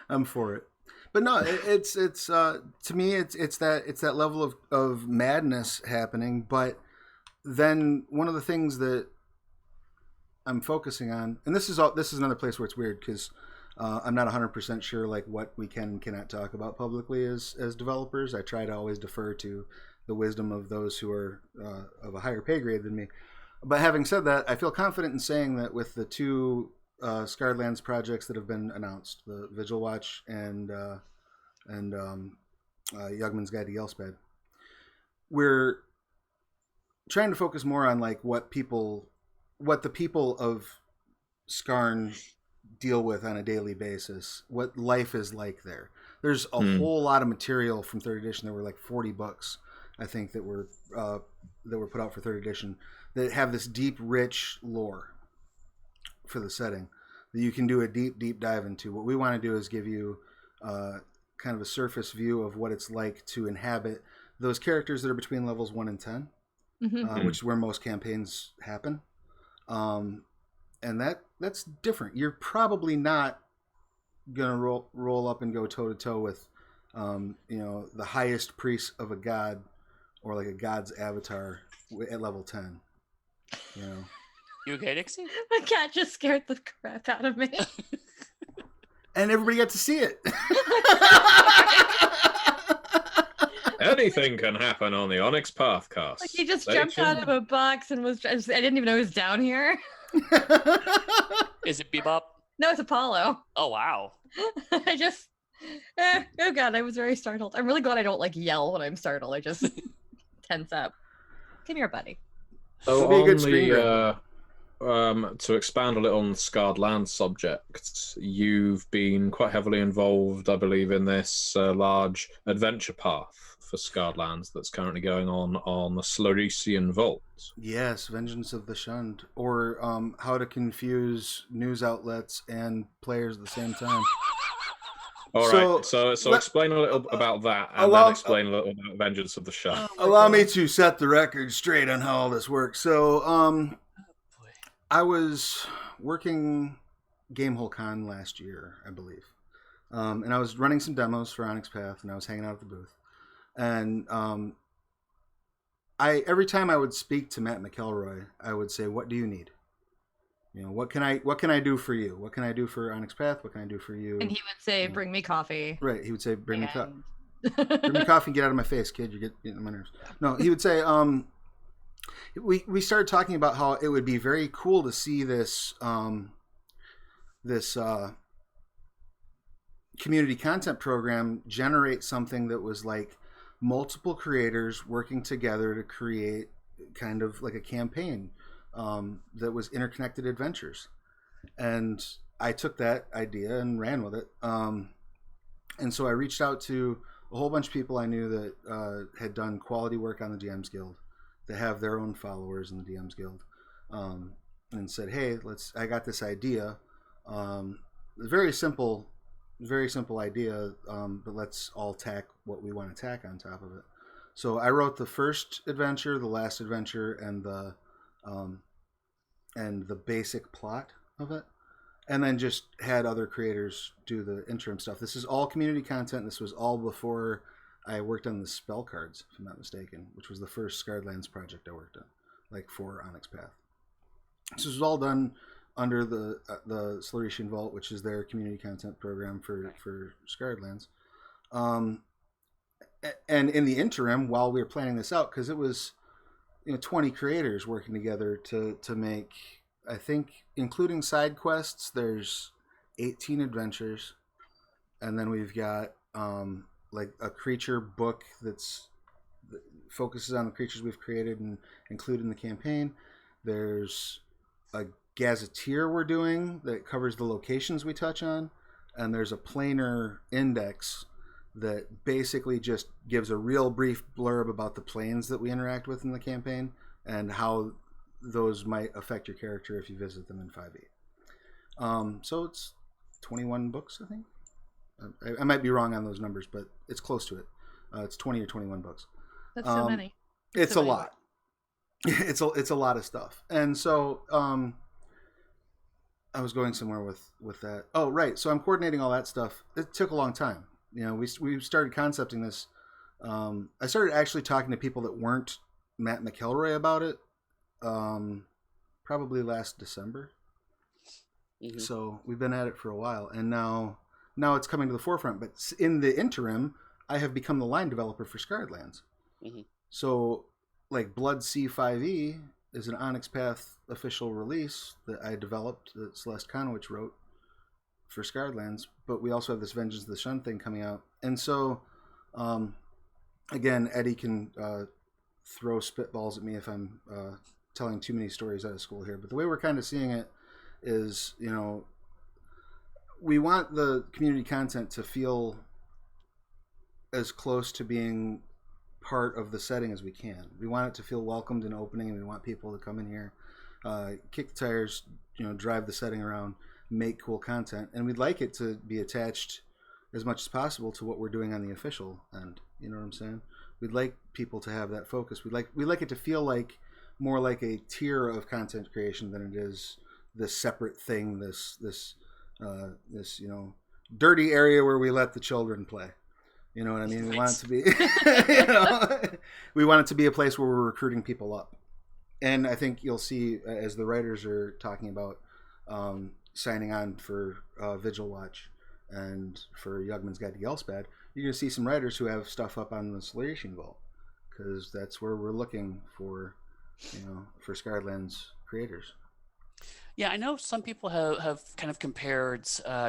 I'm for it, but no, it's to me it's that level of madness happening. But then one of the things that I'm focusing on, and this is another place where it's weird because I'm not 100% sure like what we can and cannot talk about publicly as developers. I try to always defer to the wisdom of those who are of a higher pay grade than me. But having said that, I feel confident in saying that with the two Scarred Lands projects that have been announced, the Vigil Watch and Yugman's Guide to Yelspad, we're trying to focus more on like what the people of Skarn deal with on a daily basis, what life is like there. There's a whole lot of material from 3rd edition. There were like 40 books, I think, that were put out for 3rd edition that have this deep, rich lore for the setting that you can do a deep dive into. What we want to do is give you kind of a surface view of what it's like to inhabit those characters that are between levels 1 and 10, which is where most campaigns happen. And that's different. You're probably not gonna roll up and go toe to toe with, the highest priest of a god or like a god's avatar at level 10. You okay, Dixie? My cat just scared the crap out of me. And everybody got to see it. Anything can happen on the Onyx Pathcast. Like he just jumped out of a box and I didn't even know he was down here. Is it Bebop? No, it's Apollo. Oh, wow. I just... oh god, I was very startled. I'm really glad I don't like yell when I'm startled. I just tense up. Come here, buddy. So be a good screen to expand a little on the Scarred Lands subject, you've been quite heavily involved, I believe, in this large adventure path for Scarred Lands that's currently going on the Slorician Vault. Yes, Vengeance of the Shunned, or how to confuse news outlets and players at the same time. All right, so explain a little about that, and then explain a little about Vengeance of the Shunned. Allow me to set the record straight on how all this works. So, I was working Gamehole Con last year, I believe, and I was running some demos for Onyx Path, and I was hanging out at the booth. And every time I would speak to Matt McElroy, I would say, "What do you need?" what can I do for you? What can I do for Onyx Path? What can I do for you? And he would say, "Bring me coffee." Right. He would say, "Bring me coffee. And Bring me coffee and get out of my face, kid. You're getting on my nerves." No, he would say, we started talking about how it would be very cool to see this community content program generate something that was like multiple creators working together to create kind of like a campaign that was interconnected adventures. And I took that idea and ran with it. And so I reached out to a whole bunch of people I knew that had done quality work on the DMs Guild, that have their own followers in the DMs Guild, and said, "Hey, I got this idea. Very simple idea, but let's all tack what we want to tack on top of it." So I wrote the first adventure, the last adventure, and the basic plot of it, and then just had other creators do the interim stuff. This is all community content. This was all before I worked on the spell cards, if I'm not mistaken, which was the first Scarred Lands project I worked on, like for Onyx Path. This was all done under the Sluritian Vault, which is their community content program for Scarred Lands. And in the interim, while we were planning this out, because it was 20 creators working together to make, I think, including side quests, there's 18 adventures, and then we've got like a creature book that focuses on the creatures we've created and included in the campaign. There's a gazetteer we're doing that covers the locations we touch on, and there's a planar index that basically just gives a real brief blurb about the planes that we interact with in the campaign and how those might affect your character if you visit them in 5e. So it's 21 books, I think. I might be wrong on those numbers, but it's close to it. It's 20 or 21 books. that's so many. It's So a many lot. It's a lot of stuff. And so I was going somewhere with that. Oh, right. So I'm coordinating all that stuff. It took a long time. We started concepting this. I started actually talking to people that weren't Matt McElroy about it probably last December. Mm-hmm. So we've been at it for a while, and now it's coming to the forefront. But in the interim, I have become the line developer for Scarred Lands. Mm-hmm. So like Blood C5e is an Onyx Path official release that I developed, that Celeste Conowitz wrote for Scarred Lands, but we also have this Vengeance of the Shun thing coming out. And so again, Eddie can throw spitballs at me if I'm telling too many stories out of school here, but the way we're kind of seeing it is, we want the community content to feel as close to being part of the setting as we can. We want it to feel welcomed and opening, and we want people to come in here, kick the tires, drive the setting around, make cool content, and we'd like it to be attached as much as possible to what we're doing on the official end. You know what I'm saying? We'd like people to have that focus. We'd like it to feel like more like a tier of content creation than it is this separate thing, this dirty area where we let the children play. You know what I mean? We want it to be we want it to be a place where we're recruiting people up. And I think you'll see, as the writers are talking about signing on for Vigil Watch and for Yugman's Guide to Gelspad, you're going to see some writers who have stuff up on the Solarian Vault, because that's where we're looking for, for Scarred Lands creators. Yeah, I know some people have kind of compared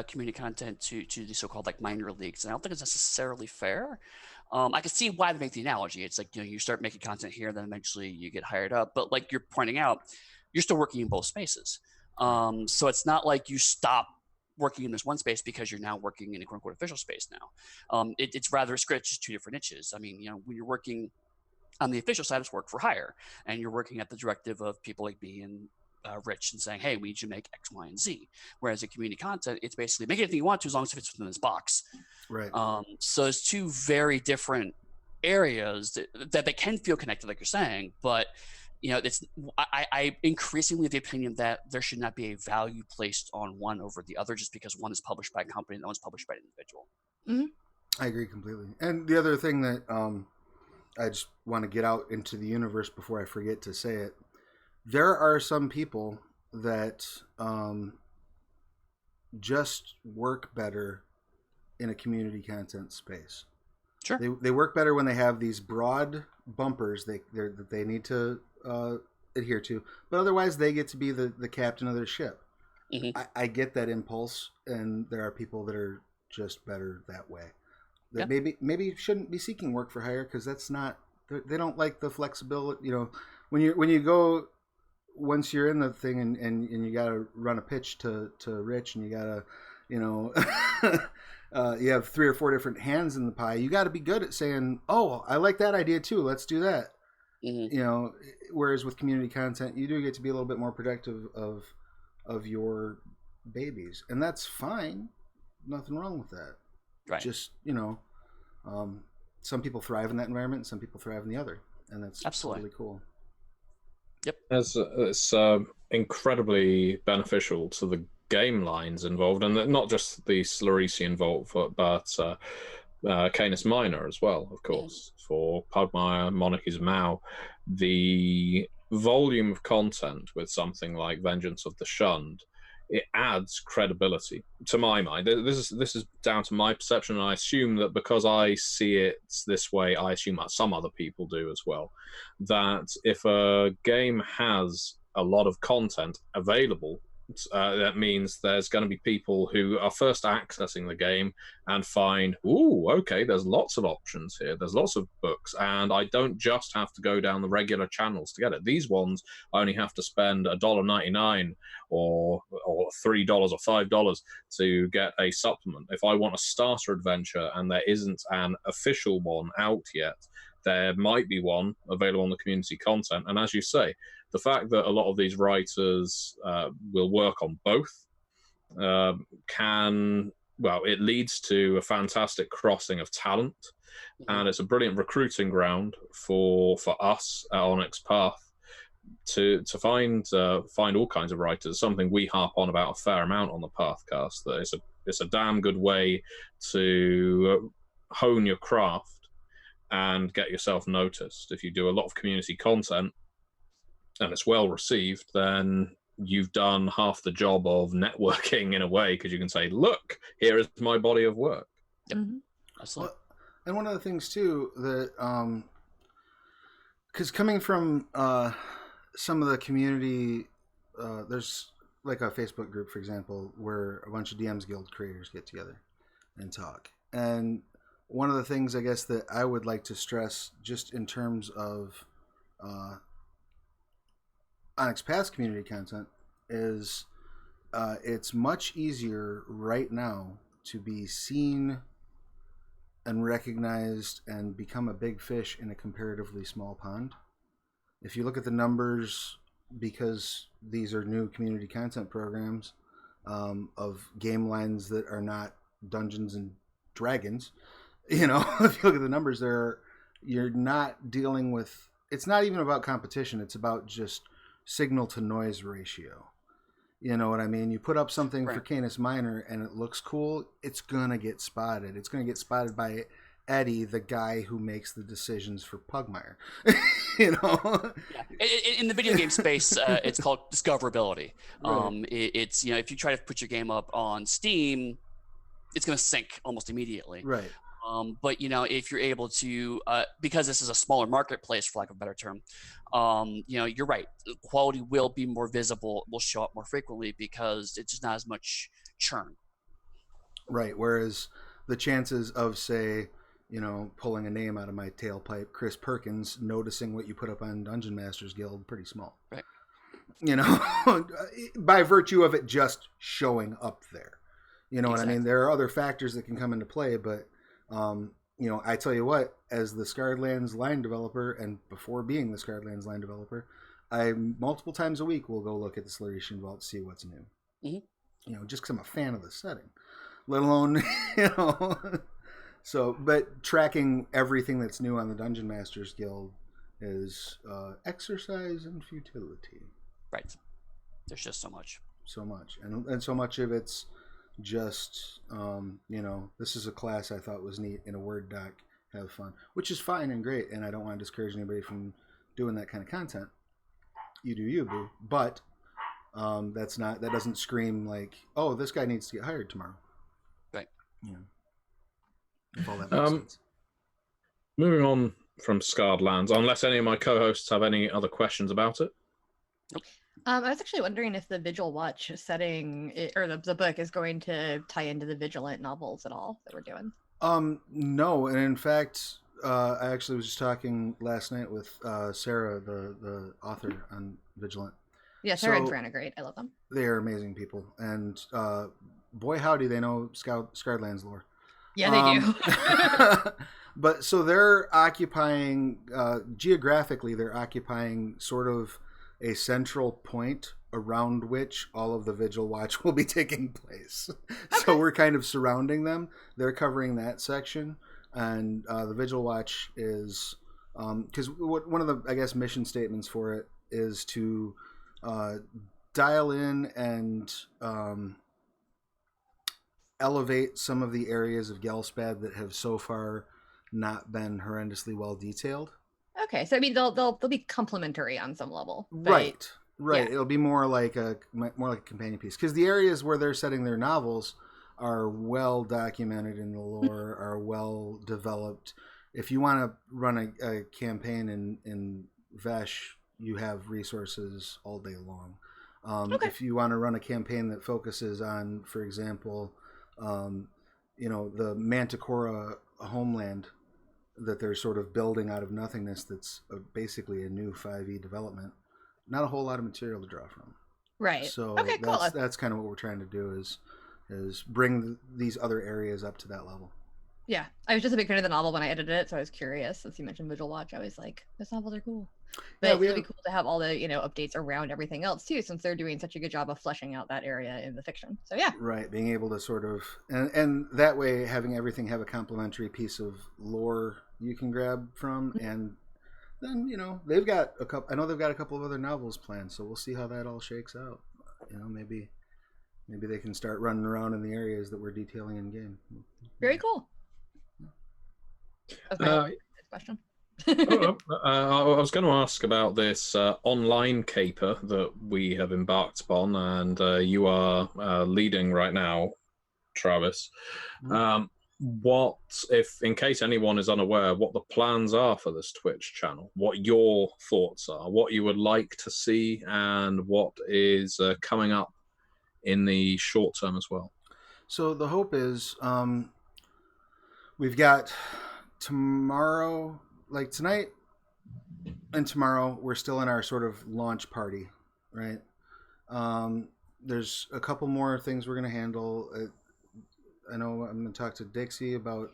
community content to the so-called like minor leagues, and I don't think it's necessarily fair. I can see why they make the analogy. It's like, you start making content here, then eventually you get hired up. But like you're pointing out, you're still working in both spaces. So it's not like you stop working in this one space because you're now working in a quote-unquote official space now. It's rather just two different niches. I mean, when you're working on the official side, it's work for hire, and you're working at the directive of people like me and Rich and saying, hey, we need you to make X, Y, and Z. Whereas in community content, it's basically make anything you want to as long as it fits within this box. Right. So it's two very different areas that they can feel connected, like you're saying, but I increasingly have the opinion that there should not be a value placed on one over the other just because one is published by a company and one's published by an individual. Mm-hmm. I agree completely. And the other thing that I just want to get out into the universe before I forget to say it, there are some people that just work better in a community content space. Sure. They work better when they have these broad bumpers that they need to adhere to, but otherwise they get to be the captain of their ship. Mm-hmm. I get that impulse, and there are people that are just better that way. That maybe shouldn't be seeking work for hire because that's not, they don't like the flexibility. You know, when you go, once you're in the thing and you got to run a pitch to Rich, and you got to, you know, you have 3 or 4 different hands in the pie. You got to be good at saying, "Oh, I like that idea too. Let's do that." Mm-hmm. You know, whereas with community content, you do get to be a little bit more protective of your babies, and that's fine. Nothing wrong with that. Right. Just, you know, some people thrive in that environment, and some people thrive in the other, and that's absolutely totally cool. Yep. It's incredibly beneficial to the game lines involved, and not just the Slurisi involved, but Canis Minor as well, of course, for Pugmire, Monarchy's Mao. The volume of content with something like Vengeance of the Shunned, it adds credibility to my mind. This is down to my perception, and I assume that because I see it this way, I assume that some other people do as well, that if a game has a lot of content available, that means there's going to be people who are first accessing the game and find, ooh, okay, there's lots of options here. There's lots of books, and I don't just have to go down the regular channels to get it. These ones, I only have to spend $1.99 or $3 or $5 to get a supplement. If I want a starter adventure and there isn't an official one out yet, there might be one available on the community content. And as you say, the fact that a lot of these writers will work on both it leads to a fantastic crossing of talent, and it's a brilliant recruiting ground for us at Onyx Path to find all kinds of writers. Something we harp on about a fair amount on the Pathcast, that it's a damn good way to hone your craft and get yourself noticed. If you do a lot of community content and it's well received, then you've done half the job of networking in a way, because you can say, look, here is my body of work. Yep. Absolutely. Well, and one of the things too that because coming from some of the community, there's like a Facebook group, for example, where a bunch of DMs Guild creators get together and talk. And one of the things, I guess, that I would like to stress, just in terms of Onyx Path's community content, is it's much easier right now to be seen and recognized and become a big fish in a comparatively small pond. If you look at the numbers, because these are new community content programs of game lines that are not Dungeons and Dragons, you know, if you look at the numbers, you're not dealing with, it's not even about competition, it's about just signal to noise ratio. You know what I mean? You put up something for Canis Minor and it looks cool, it's gonna get spotted. It's gonna get spotted by Eddie, the guy who makes the decisions for Pugmire. You know? Yeah. In the video game space, it's called discoverability. Right. It's, you know, if you try to put your game up on Steam, it's going to sync almost immediately. Right. But, you know, if you're able to, because this is a smaller marketplace, for lack of a better term, you know, you're right. Quality will be more visible, will show up more frequently because it's just not as much churn. Right. Whereas the chances of, say, you know, pulling a name out of my tailpipe, Chris Perkins, noticing what you put up on Dungeon Masters Guild, pretty small. Right. You know, by virtue of it just showing up there. You know what I mean? There are other factors that can come into play, but, you know, I tell you what, as the Scarred Lands line developer, and before being the Scarred Lands line developer, I multiple times a week will go look at the Slurisian Vault to see what's new. Mm-hmm. You know, just because I'm a fan of the setting, let alone, you know. So, but tracking everything that's new on the Dungeon Masters Guild is exercise in futility. Right. There's just so much. So much. And so much of it's just, you know, this is a class I thought was neat in a Word doc, have fun, which is fine and great, and I don't want to discourage anybody from doing that kind of content. You do you, boo. But That doesn't scream like, oh, this guy needs to get hired tomorrow. Right. Yeah. If all that makes sense. Moving on from Scarred Lands, unless any of my co-hosts have any other questions about it. I was actually wondering if the Vigil Watch setting or the book is going to tie into the Vigilant novels at all that we're doing. No, and in fact, I actually was just talking last night with Sarah, the author on Vigilant. Yeah, Sarah and Fran are great. I love them. They are amazing people, and boy, howdy, they know Scarred Lands lore. Yeah, they do. But so they're occupying geographically, they're occupying sort of a central point around which all of the Vigil Watch will be taking place. Okay. So we're kind of surrounding them. They're covering that section, and the Vigil Watch is because one of the, I guess, mission statements for it is to dial in and elevate some of the areas of Gelspad that have so far not been horrendously well detailed. Okay, so I mean they'll be complementary on some level. Right. Yeah. It'll be more like a companion piece, because the areas where they're setting their novels are well documented in the lore, are well developed. If you want to run a campaign in Vesh, you have resources all day long. Okay. If you want to run a campaign that focuses on, for example, the Manticora homeland that they're sort of building out of nothingness, that's basically a new 5e development, not a whole lot of material to draw from. Right. So okay, that's kind of what we're trying to do is bring these other areas up to that level. Yeah, I was just a big fan of the novel when I edited it, so I was curious. Since you mentioned Vigil Watch, I was like, those novels are cool. But it's really cool to have all the updates around everything else too, since they're doing such a good job of fleshing out that area in the fiction. So yeah, right, being able to sort of and that way having everything have a complementary piece of lore you can grab from, and then they've got a couple. I know they've got a couple of other novels planned, so we'll see how that all shakes out. Maybe they can start running around in the areas that we're detailing in game. Very cool. That's my question. I was going to ask about this online caper that we have embarked upon, and you are leading right now, Travis. What, if in case anyone is unaware, what the plans are for this Twitch channel, what your thoughts are, what you would like to see, and what is coming up in the short term as well? So the hope is we've got tomorrow, like tonight and tomorrow, we're still in our sort of launch party, right? There's a couple more things we're going to handle. I know I'm going to talk to Dixie about,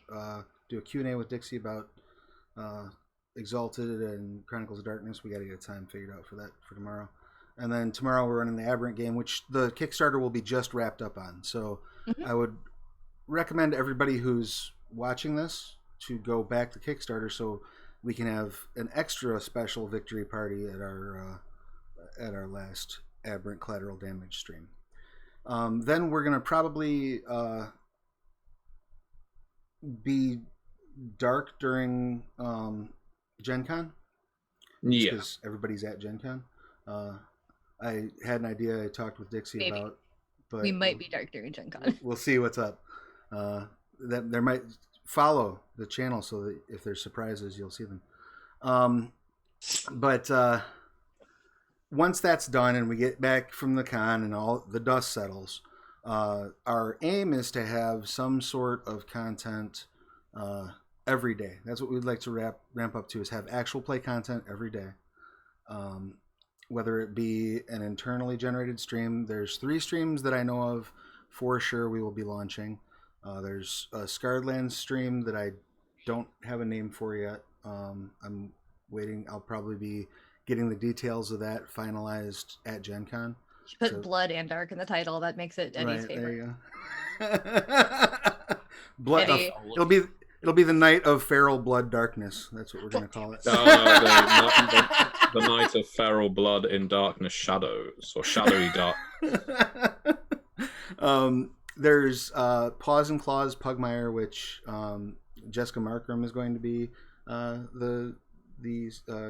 do a Q&A with Dixie about Exalted and Chronicles of Darkness. We got to get a time figured out for that for tomorrow. And then tomorrow we're running the Aberrant game, which the Kickstarter will be just wrapped up on. So I would recommend everybody who's watching this to go back to Kickstarter so we can have an extra special victory party at our last Aberrant Collateral Damage stream. Then we're going to probably be dark during Gen Con. Yeah. Because everybody's at Gen Con. I had an idea I talked with Dixie about. But we might be dark during Gen Con. We'll see what's up. That there might follow the channel so that if there's surprises, you'll see them. But once that's done and we get back from the con and all the dust settles, our aim is to have some sort of content every day. That's what we'd like to ramp up to, is have actual play content every day. Whether it be an internally generated stream, there's 3 streams that I know of for sure we will be launching. There's a Scarred Lands stream that I don't have a name for yet. I'm waiting. I'll probably be getting the details of that finalized at Gen Con. You put blood and dark in the title. That makes it Eddie's favorite. There you go. Blood. It'll be the night of feral blood darkness. That's what we're going to call it. The night of feral blood in darkness shadows, or shadowy dark. There's Paws and Claws Pugmire, which Jessica Markram is going to be the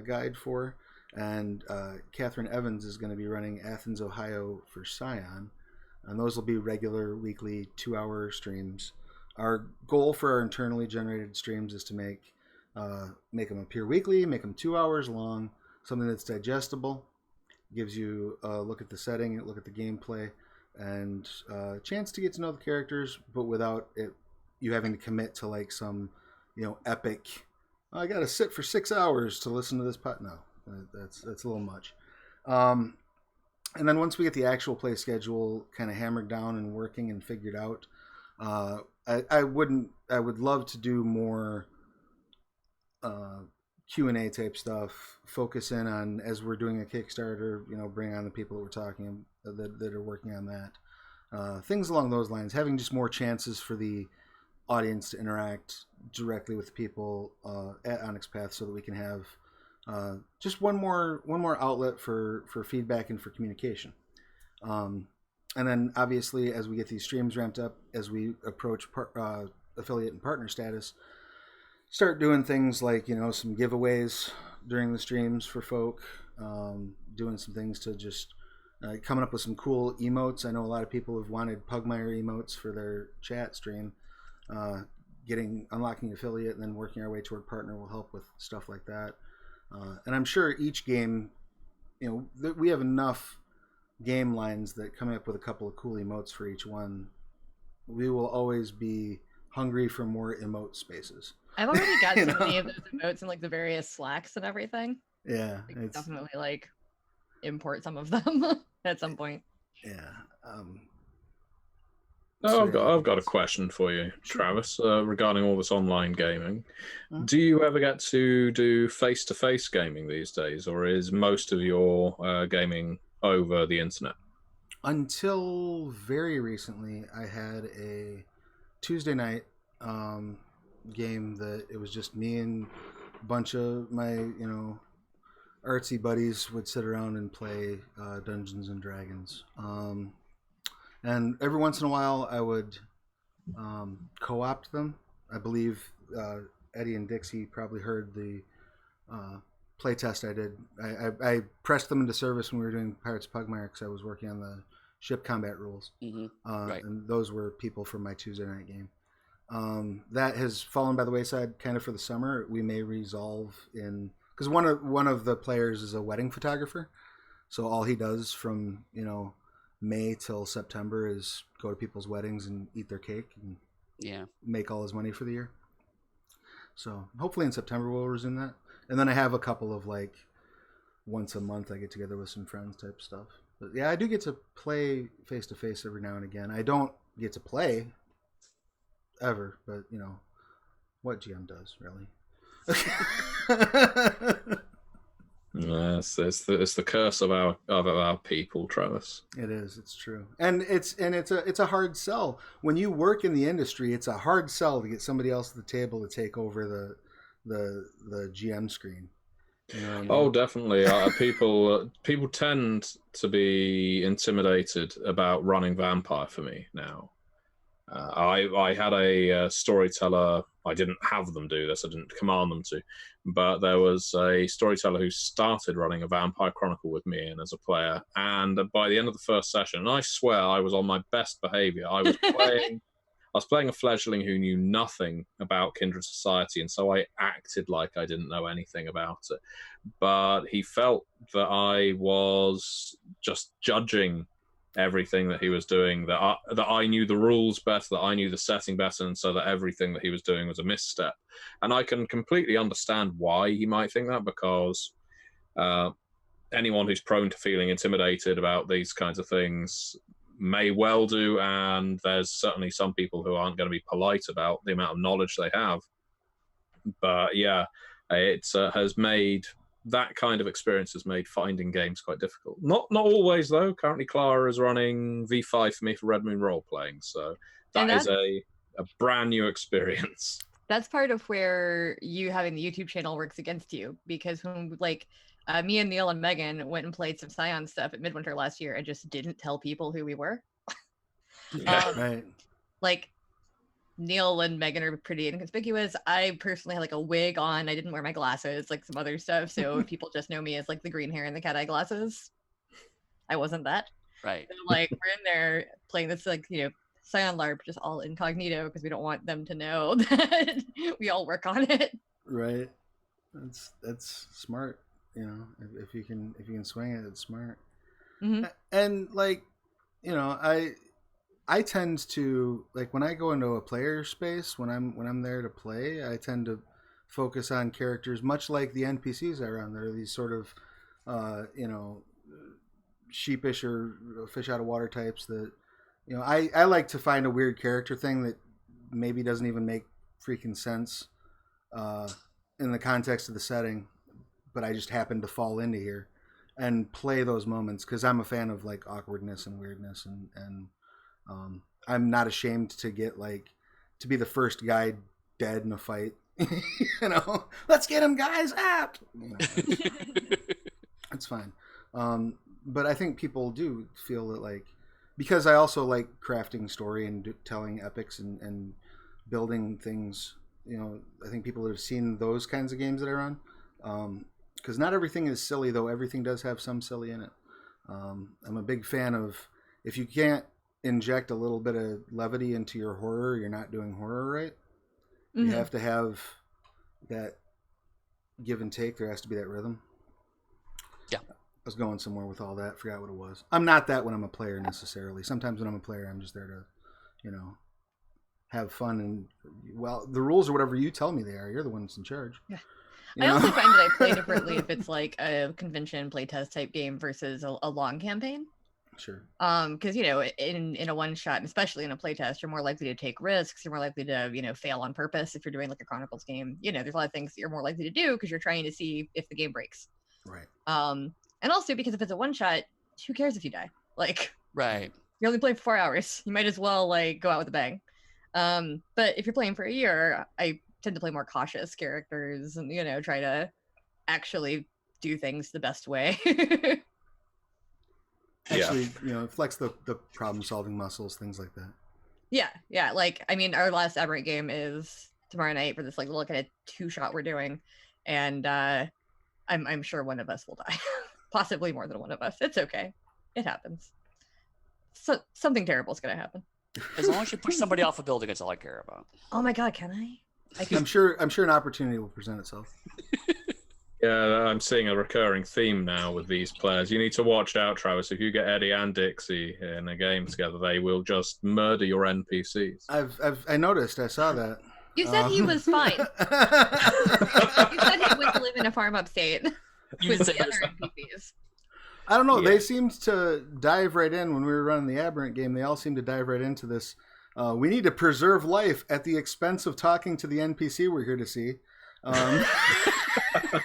guide for. and Catherine Evans is going to be running Athens, Ohio for Scion, and those will be regular weekly 2-hour streams. Our goal for our internally generated streams is to make them appear weekly, make them 2 hours long, something that's digestible, gives you a look at the setting, a look at the gameplay, and a chance to get to know the characters, but without you having to commit to like some, epic. I got to sit for 6 hours to listen to this pot. No, that's a little much. And then once we get the actual play schedule kind of hammered down and working and figured out, I would love to do more Q&A type stuff, focus in on, as we're doing a Kickstarter, bring on the people that we're talking that are working on that, things along those lines, having just more chances for the audience to interact directly with people at Onyx Path, so that we can have just one more outlet for feedback and for communication. And then obviously, as we get these streams ramped up, as we approach affiliate and partner status, start doing things like, some giveaways during the streams for folk, doing some things to just coming up with some cool emotes. I know a lot of people have wanted Pugmire emotes for their chat stream. Unlocking affiliate and then working our way toward partner will help with stuff like that. And I'm sure each game, we have enough game lines that coming up with a couple of cool emotes for each one, we will always be hungry for more emote spaces. I've already got so many of those emotes in like the various Slacks and everything. Yeah, it's definitely like import some of them at some point. Yeah. I've got a question for you, Travis, regarding all this online gaming. Do you ever get to do face-to-face gaming these days, or is most of your gaming over the internet? Until very recently, I had a Tuesday night game that it was just me and a bunch of my, artsy buddies would sit around and play Dungeons and Dragons. And every once in a while, I would co-opt them. I believe Eddie and Dixie probably heard the playtest I did. I pressed them into service when we were doing Pirates of Pugmire because I was working on the ship combat rules. Mm-hmm. Right. And those were people from my Tuesday night game. That has fallen by the wayside kind of for the summer. We may resolve because one of the players is a wedding photographer. So all he does from, May till September is go to people's weddings and eat their cake and make all his money for the year. So hopefully in September we'll resume that. And then I have a couple of like once a month I get together with some friends type stuff. But yeah, I do get to play face to face every now and again. I don't get to play ever, but what GM does really. Yes, it's the curse of our people, Travis. It is. It's true, and it's a hard sell when you work in the industry. It's a hard sell to get somebody else at the table to take over the GM screen. You know what I mean? Oh, definitely. People tend to be intimidated about running Vampire for me now. I had a storyteller. I didn't have them do this. I didn't command them to. But there was a storyteller who started running a Vampire Chronicle with me and as a player. And by the end of the first session, and I swear I was on my best behavior. I was playing a fledgling who knew nothing about Kindred Society, and so I acted like I didn't know anything about it. But he felt that I was just judging everything that he was doing, that I knew the rules better, that I knew the setting better, and so that everything that he was doing was a misstep. And I can completely understand why he might think that, because anyone who's prone to feeling intimidated about these kinds of things may well do, and there's certainly some people who aren't going to be polite about the amount of knowledge they have. But yeah, it has made that kind of experience has made finding games quite difficult. Not always, though. Currently, Clara is running V5 for me for Red Moon role playing, so that is a brand new experience. That's part of where you having the YouTube channel works against you, because when me and Neil and Megan went and played some Scion stuff at Midwinter last year and just didn't tell people who we were. Right. Like Neil and Megan are pretty inconspicuous. I personally had like a wig on. I didn't wear my glasses, like some other stuff. So people just know me as like the green hair and the cat eye glasses. I wasn't that. Right. So, like we're in there playing this like Scion LARP, just all incognito because we don't want them to know that we all work on it. Right. That's smart. If you can swing it, it's smart. Mm-hmm. And like, I tend to like when I go into a player space when I'm there to play, I tend to focus on characters much like the NPCs I run. They're these sort of sheepish or fish out of water types that I like to find a weird character thing that maybe doesn't even make freaking sense in the context of the setting, but I just happen to fall into here and play those moments because I'm a fan of like awkwardness and weirdness and I'm not ashamed to get like to be the first guy dead in a fight. Let's get him, guys! It's fine. But I think people do feel that like because I also like crafting story and telling epics and building things. I think people that have seen those kinds of games that I run, because not everything is silly, though everything does have some silly in it. I'm a big fan of if you can't inject a little bit of levity into your horror, you're not doing horror right. Mm-hmm. You have to have that give and take. There has to be that rhythm. Yeah. I was going somewhere with all that. Forgot what it was. I'm not that when I'm a player necessarily. Sometimes when I'm a player, I'm just there to, have fun and the rules are whatever you tell me they are. You're the one that's in charge. Yeah. I also find that I play differently if it's like a convention playtest type game versus a long campaign. Sure. Because in a one shot, and especially in a playtest, you're more likely to take risks. You're more likely to fail on purpose if you're doing like a Chronicles game. There's a lot of things that you're more likely to do because you're trying to see if the game breaks. Right. And also because if it's a one shot, who cares if you die? Like, right. You only play for 4 hours. You might as well like go out with a bang. But if you're playing for a year, I tend to play more cautious characters and try to actually do things the best way. Actually, flex the problem solving muscles, things like that. Yeah. Like, I mean, our last Aberrant game is tomorrow night for this like little kind of 2-shot we're doing, and I'm sure one of us will die, possibly more than one of us. It's okay, it happens. So something terrible is gonna happen. As long as you push somebody off a building, that's all I care about. Oh my god, can I? I'm sure an opportunity will present itself. Yeah, I'm seeing a recurring theme now with these players. You need to watch out, Travis. If you get Eddie and Dixie in a game together, they will just murder your NPCs. I noticed. I saw that. You said he was fine. You said he went to live in a farm upstate with the other NPCs. I don't know. Yeah. They seemed to dive right in when we were running the Aberrant game. They all seemed to dive right into this. We need to preserve life at the expense of talking to the NPC we're here to see. He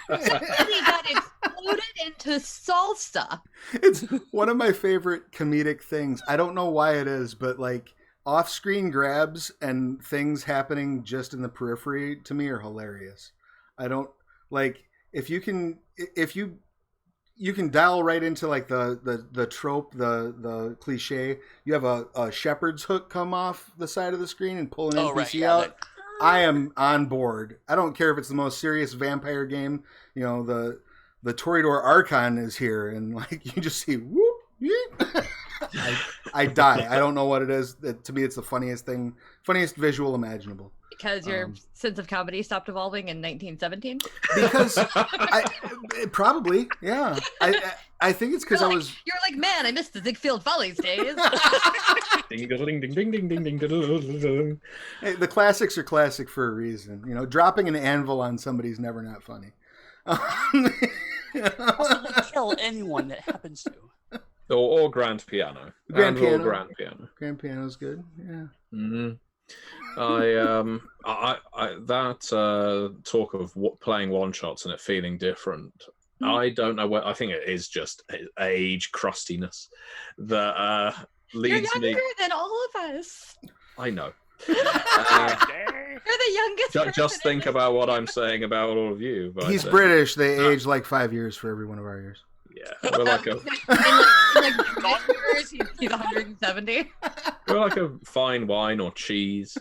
got exploded into salsa. It's one of my favorite comedic things. I don't know why it is, but like off-screen grabs and things happening just in the periphery to me are hilarious. I don't like if you can dial right into like the trope, the cliche. You have a shepherd's hook come off the side of the screen and pull an NPC out. I am on board. I don't care if it's the most serious vampire game. The Toreador Archon is here, and like you just see whoop. I die. I don't know what it is. To me, it's the funniest visual imaginable. Because your sense of comedy stopped evolving in 1917? Because probably, yeah. I think it's because you're like, man, I missed the Ziegfeld Follies days. Ding ding ding ding ding ding ding. Hey, the classics are classic for a reason. Dropping an anvil on somebody's never not funny. Also, would kill anyone that happens to. Or grand piano. Grand piano. Grand piano's good. Yeah. Mm-hmm. That talk of playing one shots and it feeling different. I don't know what. I think it is just age crustiness that leads You're younger than all of us. I know. You're the youngest. Just think about what I'm saying about all of you. He's British. They age like 5 years for every one of our years. Yeah, we're like he's 170. We're like a fine wine or cheese.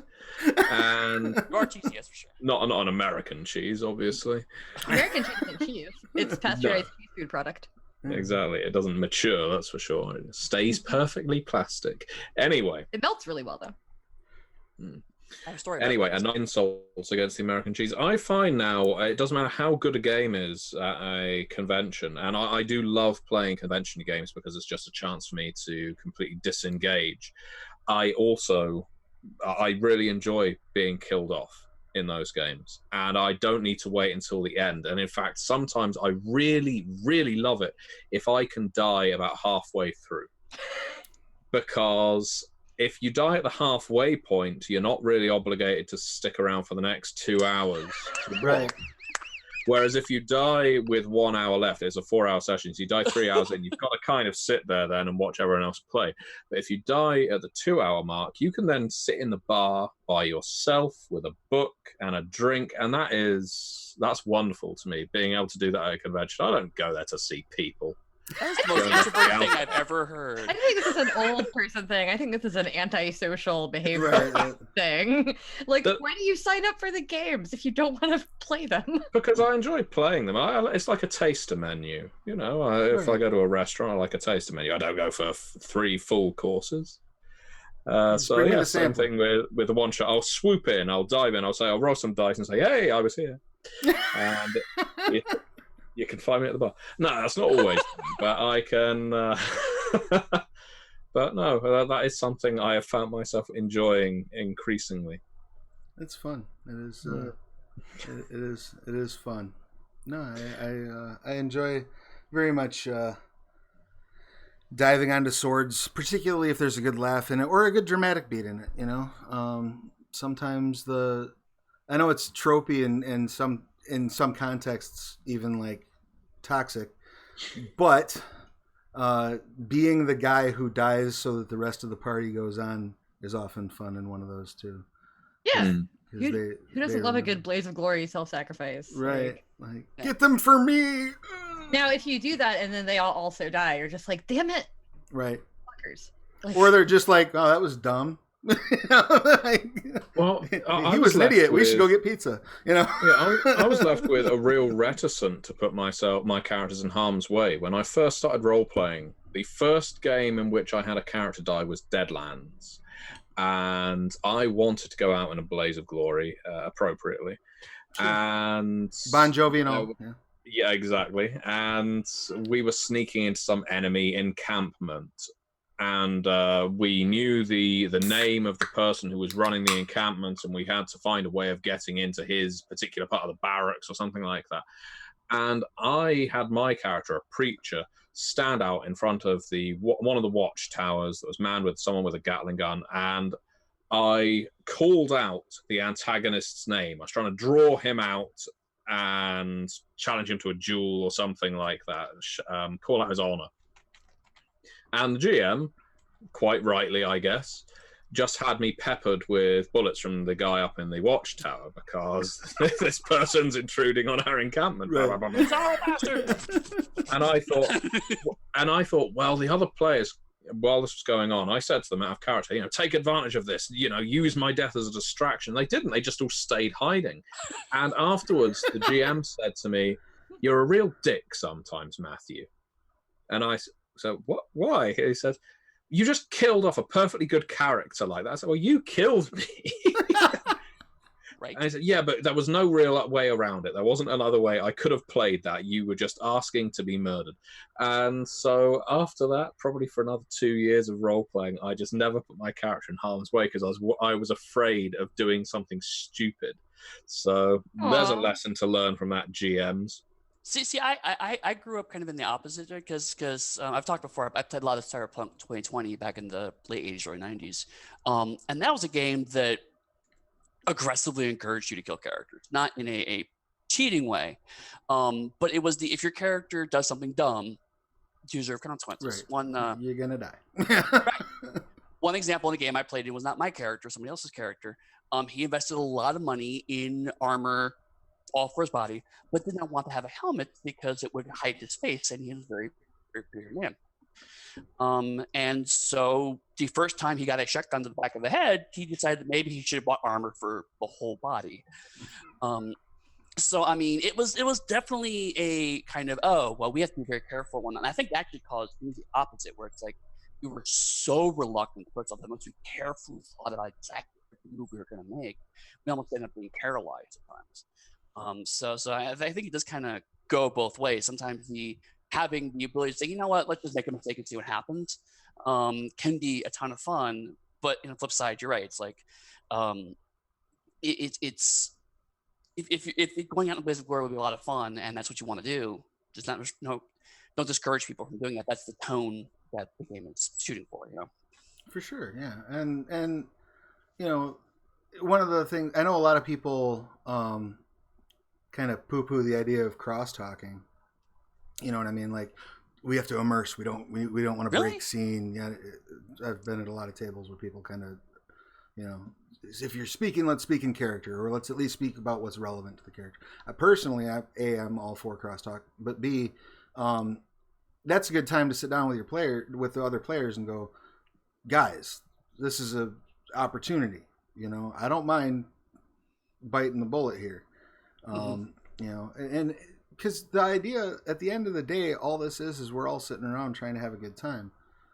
And You are cheesy, yes, for sure. not an American cheese, obviously. American cheese isn't cheese. It's pasteurized food product. Exactly. It doesn't mature, that's for sure. It stays perfectly plastic. Anyway. It melts really well, though. I have a story. Anyway, and not insults against the American cheese. I find now it doesn't matter how good a game is at a convention, and I do love playing convention games because it's just a chance for me to completely disengage. I really enjoy being killed off in those games, and I don't need to wait until the end. And in fact, sometimes I really, really love it if I can die about halfway through, because if you die at the halfway point, you're not really obligated to stick around for the next 2 hours. Right. Whereas if you die with 1 hour left, it's a 4-hour session, so you die 3 hours in, you've got to kind of sit there then and watch everyone else play. But if you die at the 2-hour mark, you can then sit in the bar by yourself with a book and a drink, and that's wonderful to me, being able to do that at a convention. I don't go there to see people. That's the most introverted thing I've ever heard. I think this is an old person thing. I think this is an antisocial behavior thing. Like, why do you sign up for the games if you don't want to play them? Because I enjoy playing them. It's like a taster menu. You know, if I go to a restaurant, I like a taster menu. I don't go for 3 full courses. So yeah, same thing with the one shot. I'll swoop in, I'll dive in, I'll roll some dice and say, "Hey, I was here," and you can find me at the bar. No, that's not always, but I can. But no, that is something I have found myself enjoying increasingly. It's fun. It is. It is fun. No, I enjoy very much diving onto swords, particularly if there's a good laugh in it or a good dramatic beat in it. You know, sometimes I know it's tropey and in some contexts even like toxic, but being the guy who dies so that the rest of the party goes on is often fun in one of those too. Yeah. Who doesn't love a good blaze of glory self-sacrifice? Right. Like, get them for me. Now, if you do that and then they all also die, you're just like, damn it. Right. Fuckers. Like, or they're just like, oh, that was dumb. Well, he was an idiot. We should go get pizza. You know. Yeah, I was left with a real reticent to put my characters in harm's way when I first started role playing. The first game in which I had a character die was Deadlands, and I wanted to go out in a blaze of glory, appropriately, and Bon Jovi and all. Yeah, exactly. And we were sneaking into some enemy encampment. And we knew the name of the person who was running the encampment, and we had to find a way of getting into his particular part of the barracks or something like that. And I had my character, a preacher, stand out in front of one of the watchtowers that was manned with someone with a Gatling gun, and I called out the antagonist's name. I was trying to draw him out and challenge him to a duel or something like that, call out his honor. And the GM, quite rightly, I guess, just had me peppered with bullets from the guy up in the watchtower because this person's intruding on our encampment. Right. It's all bastard. And I thought, well, the other players, while this was going on, I said to them out of character, take advantage of this, use my death as a distraction. They didn't. They just all stayed hiding. And afterwards, the GM said to me, "You're a real dick sometimes, Matthew." And I said, "What? Why?" He said, "You just killed off a perfectly good character like that." I said, "Well, you killed me." Right. And I said, "Yeah, but there was no real way around it. There wasn't another way I could have played that. You were just asking to be murdered." And so after that, probably for another 2 years of role-playing, I just never put my character in harm's way because I was afraid of doing something stupid. So there's a lesson to learn from that, GMs. See, I grew up kind of in the opposite because I've talked before. I've played a lot of Cyberpunk 2020 back in the late 80s, early 90s. And that was a game that aggressively encouraged you to kill characters, not in a cheating way. But it was if your character does something dumb, you deserve consequences. Right. You're going to die. Right. One example in the game I played in was not my character, somebody else's character. He invested a lot of money in armor all for his body, but did not want to have a helmet because it would hide his face, and he was a very, very big man. And so the first time he got a shotgun to the back of the head, he decided that maybe he should have bought armor for the whole body. So I mean, it was definitely a kind of, oh well, we have to be very careful one. And I think it actually caused the opposite, where it's like we were so reluctant to put something, once we carefully thought about exactly what move we were going to make, we almost ended up being paralyzed at times. So I think it does kind of go both ways. Sometimes having the ability to say, you know what, let's just make a mistake and see what happens, can be a ton of fun. But on the flip side, you're right. It's like it's if going out in the Wizard World would be a lot of fun, and that's what you want to do, just don't discourage people from doing that. That's the tone that the game is shooting for, For sure, yeah, and one of the things I know, a lot of people kind of poo-poo the idea of cross-talking. You know what I mean? Like, we have to immerse. We don't want to break scene. Yeah, I've been at a lot of tables where people kind of, if you're speaking, let's speak in character, or let's at least speak about what's relevant to the character. Personally, I'm all for crosstalk, but B, that's a good time to sit down with the other players and go, guys, this is a opportunity. I don't mind biting the bullet here. And because the idea at the end of the day, all this is we're all sitting around trying to have a good time.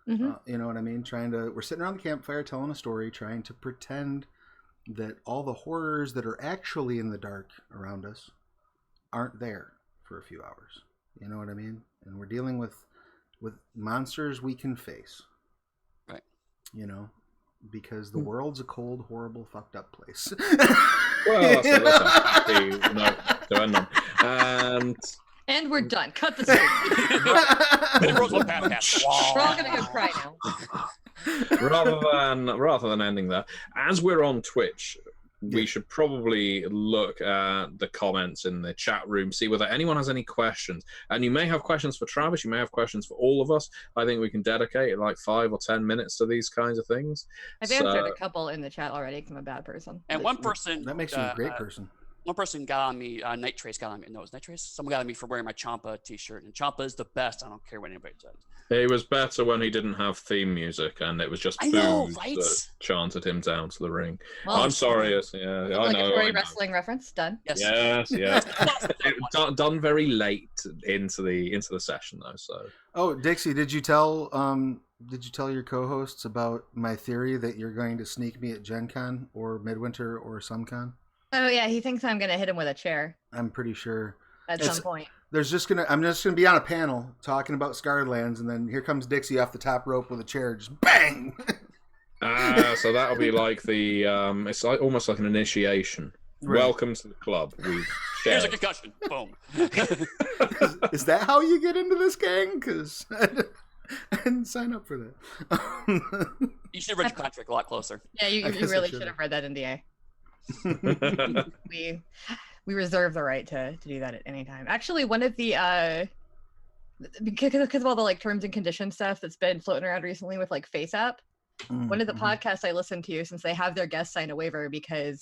You know what I mean? We're sitting around the campfire telling a story, trying to pretend that all the horrors that are actually in the dark around us aren't there for a few hours. You know what I mean? And we're dealing with monsters we can face. Right. Because the world's a cold, horrible, fucked up place. Well, that's a happy note to end on. And we're done. Cut the tape. We're all gonna go cry now. Rather than ending there, as we're on Twitch, we should probably look at the comments in the chat room, see whether anyone has any questions. And you may have questions for Travis, you may have questions for all of us. I think we can dedicate like 5 or 10 minutes to these kinds of things. I've answered a couple in the chat already because I'm a bad person. And one person... That makes you a great person. One person got on me, Night Trace got on me. No, it was Night Trace. Someone got on me for wearing my Champa t-shirt. And Champa is the best. I don't care what anybody says. It was better when he didn't have theme music and it was just booze that chanted him down to the ring. Well, I'm sorry. I know. A wrestling reference done. Yes. done very late into the session though. So. Oh, Dixie, did you tell your co-hosts about my theory that you're going to sneak me at Gen Con or Midwinter or SumCon? Oh yeah, he thinks I'm gonna hit him with a chair. I'm pretty sure. At some point. I'm just gonna be on a panel talking about Scarred Lands, and then here comes Dixie off the top rope with a chair, just bang. So that'll be like the it's like almost like an initiation. Right. Welcome to the club. Here's a concussion. Boom. Is that how you get into this gang? Because I didn't sign up for that. You should have read your contract a lot closer. Yeah, you really should have read that NDA. we reserve the right to do that at any time. Actually, one of the because of all the like terms and conditions stuff that's been floating around recently with like FaceApp, one of the podcasts I listen to, since they have their guests sign a waiver because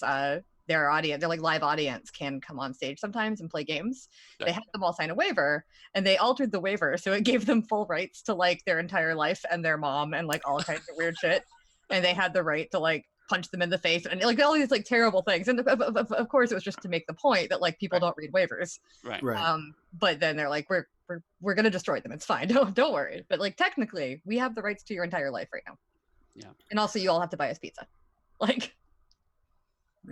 their like live audience can come on stage sometimes and play games. They had them all sign a waiver, and they altered the waiver so it gave them full rights to like their entire life and their mom and like all kinds of weird shit, and they had the right to like punch them in the face and like all these like terrible things. And of course it was just to make the point that like people don't read waivers. Right. But then they're like, we're gonna destroy them. It's fine. Don't worry. But like technically we have the rights to your entire life right now. Yeah. And also you all have to buy us pizza. Like,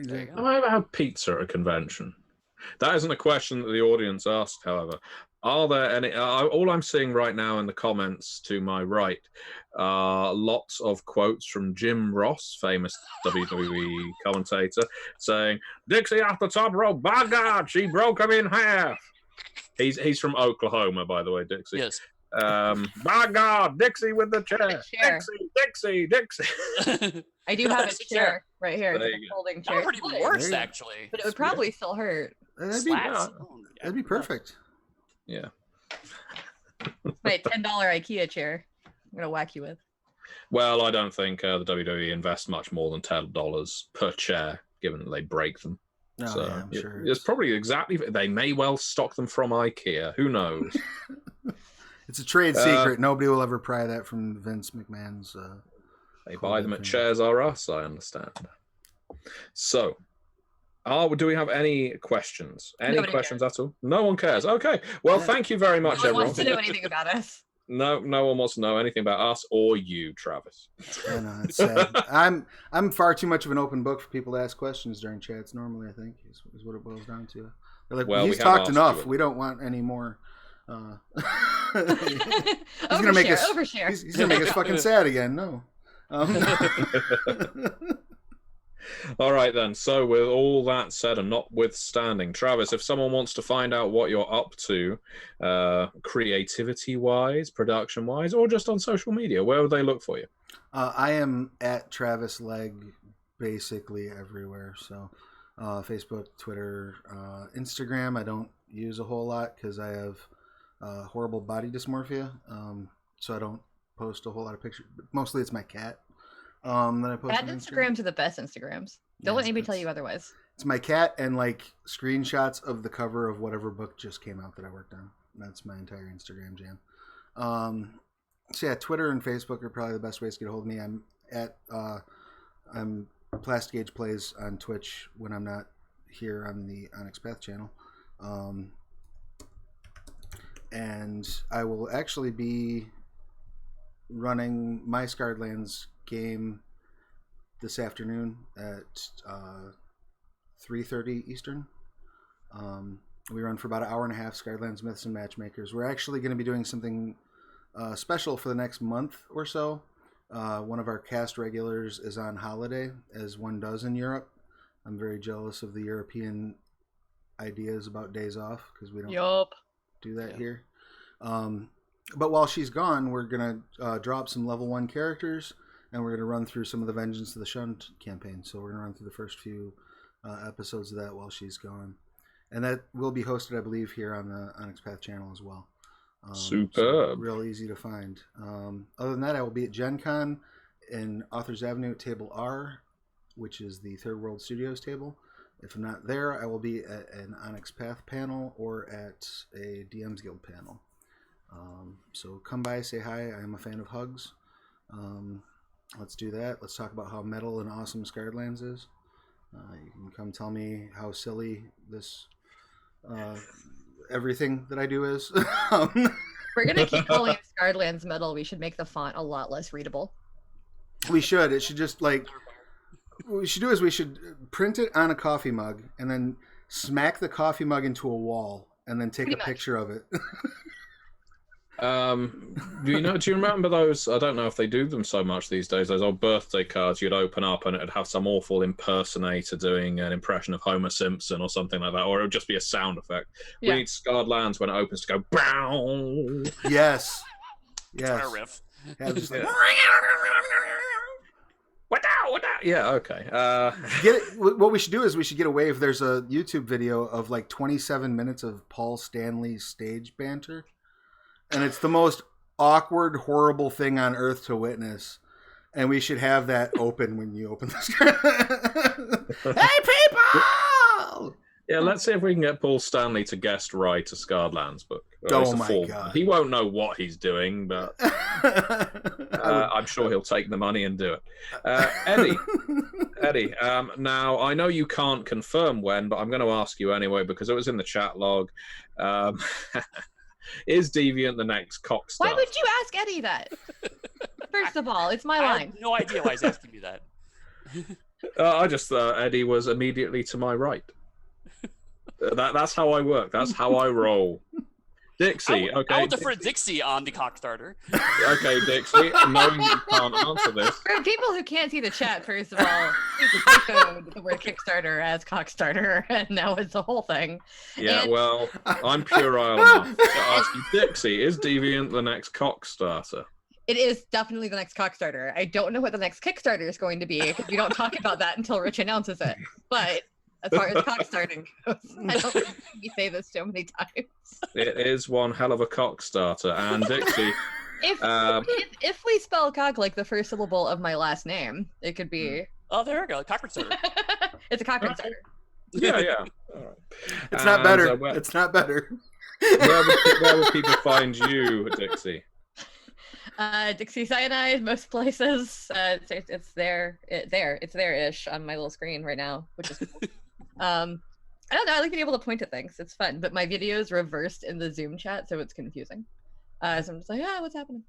have I ever had pizza at a convention? That isn't a question that the audience asked, however. Are there any? All I'm seeing right now in the comments to my right are lots of quotes from Jim Ross, famous WWE commentator, saying, "Dixie off the top rope, by God, she broke him in half." He's from Oklahoma, by the way, Dixie. Yes. By God, Dixie with the chair. Dixie. I do have a chair right here. It's a folding chair. That would be worse, actually. But it would probably still hurt. That'd be perfect. Yeah. My $10 IKEA chair. I'm gonna whack you with. Well, I don't think the WWE invests much more than $10 per chair, given that they break them. Oh, so yeah, I'm sure. It's probably exactly. They may well stock them from IKEA. Who knows? It's a trade secret. Nobody will ever pry that from Vince McMahon's. They buy them at Chairs R Us, I understand. So, do we have any questions? Any Nobody questions at all? No one cares. Okay. Well, thank you very much, No one everyone. wants to know anything about us. No one wants to know anything about us or you, Travis. I know, it's sad. I'm far too much of an open book for people to ask questions during chats. Normally, I think is what it boils down to. They're like, well, he's talked enough. We don't want any more. He's gonna make us overshare. He's gonna make us fucking sad again. No. All right then. So with all that said and notwithstanding, Travis, if someone wants to find out what you're up to, creativity-wise, production-wise, or just on social media, where would they look for you? I am at Travis Legg basically everywhere. So Facebook, Twitter, Instagram. I don't use a whole lot because I have horrible body dysmorphia. So I don't post a whole lot of pictures. Mostly it's my cat. That I post Cat Instagrams are the best Instagrams. Don't let anybody tell you otherwise. It's my cat and like screenshots of the cover of whatever book just came out that I worked on. That's my entire Instagram jam. So yeah, Twitter and Facebook are probably the best ways to get a hold of me. I'm Plastic Age Plays on Twitch when I'm not here on the Onyx Path channel. And I will actually be running my Scarred Lands game this afternoon at 3:30 Eastern. We run for about an hour and a half, Scarred Lands Myths and Matchmakers. We're actually going to be doing something special for the next month or so. One of our cast regulars is on holiday, as one does in Europe. I'm very jealous of the European ideas about days off because we don't do that here. But while she's gone, we're going to drop some level 1 characters, and we're going to run through some of the Vengeance of the Shunned campaign. So we're going to run through the first few episodes of that while she's gone. And that will be hosted, I believe, here on the Onyx Path channel as well. Superb. So real easy to find. Other than that, I will be at Gen Con in Authors Avenue at Table R, which is the Third World Studios table. If I'm not there, I will be at an Onyx Path panel or at a DM's Guild panel. So come by, say hi. I am a fan of hugs. Let's do that. Let's talk about how metal and awesome Scarred Lands is. You can come tell me how silly this everything that I do is. We're gonna keep calling Scarred Lands metal. We should make the font a lot less readable. We should. It should just like what we should do is we should print it on a coffee mug and then smack the coffee mug into a wall and then take a picture of it. Do you remember those? I don't know if they do them so much these days. Those old birthday cards you'd open up and it'd have some awful impersonator doing an impression of Homer Simpson or something like that, or it would just be a sound effect. Yeah. We need Scarred Lands when it opens to go bow. Yes. Guitar riff. Yeah, just like, what now? Yeah, okay. Get it. What we should do is we should get a wave. There's a YouTube video of like 27 minutes of Paul Stanley's stage banter. And it's the most awkward, horrible thing on earth to witness. And we should have that open when you open the screen. Hey, people! Yeah, let's see if we can get Paul Stanley to guest write a Scarred Lands book. Oh, my God. He won't know what he's doing, but I'm sure he'll take the money and do it. Eddie, now, I know you can't confirm when, but I'm going to ask you anyway because it was in the chat log. Is Deviant the next Cockstar? Why would you ask Eddie that? First of all, it's my line. I have no idea why he's asking me that. I just thought Eddie was immediately to my right. That's how I work. That's how I roll. Dixie, okay. I would defer Dixie on the Cockstarter. Okay, Dixie, knowing you can't answer this. For people who can't see the chat, first of all, we echoed the word Kickstarter as Cockstarter, and now it's the whole thing. Yeah, well, I'm puerile enough to ask you, Dixie, is Deviant the next Cockstarter? It is definitely the next Cockstarter. I don't know what the next Kickstarter is going to be, because we don't talk about that until Rich announces it. But as far as cockstarting goes, I don't think we say this so many times. It is one hell of a cockstarter. And Dixie, if we spell cock like the first syllable of my last name, it could be. Oh, there we go, Cockstarter. It's a cockstarter. Yeah. All right. It's not better. It's not better. Where would people find you, Dixie? Dixie Cyanide, most places. It's there-ish on my little screen right now, which is cool. I don't know. I like being able to point at things. It's fun, but my video is reversed in the Zoom chat, so it's confusing. So I'm just like, what's happening?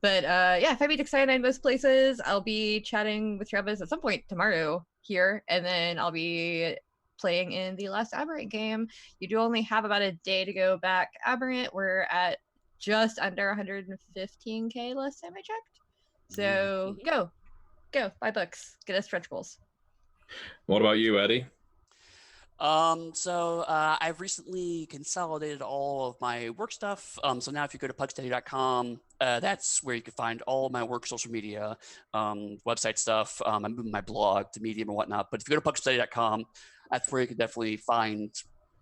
But yeah, if I meet Cyanide most places, I'll be chatting with Travis at some point tomorrow here, and then I'll be playing in the last Aberrant game. You do only have about a day to go back Aberrant. We're at just under 115k last time I checked. So go buy books, get us stretch goals. What about you, Eddie? So I've recently consolidated all of my work stuff. So now if you go to pugsteady.com, that's where you can find all my work, social media, website stuff. I'm moving my blog to Medium and whatnot. But if you go to pugsteady.com, that's where you can definitely find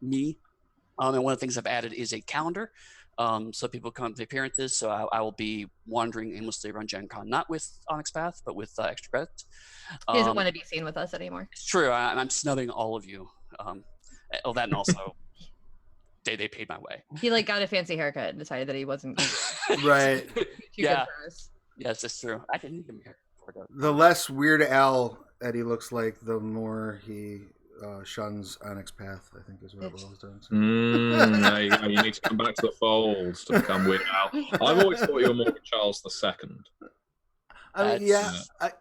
me. And one of the things I've added is a calendar. So people come to appearances. So I will be wandering aimlessly around Gen Con, not with Onyx Path, but with Extra Credit. He doesn't want to be seen with us anymore. It's true. I'm snubbing all of you. That and also they paid my way. He got a fancy haircut and decided that he wasn't Right. too good for us. Yes, that's true. I didn't need him here. The less Weird Al Eddie looks like, the more he shuns Onyx Path, I think is what it boils down to. There you go. You need to come back to the fold to become Weird Al. I've always thought you were more Charles II. I mean, yeah,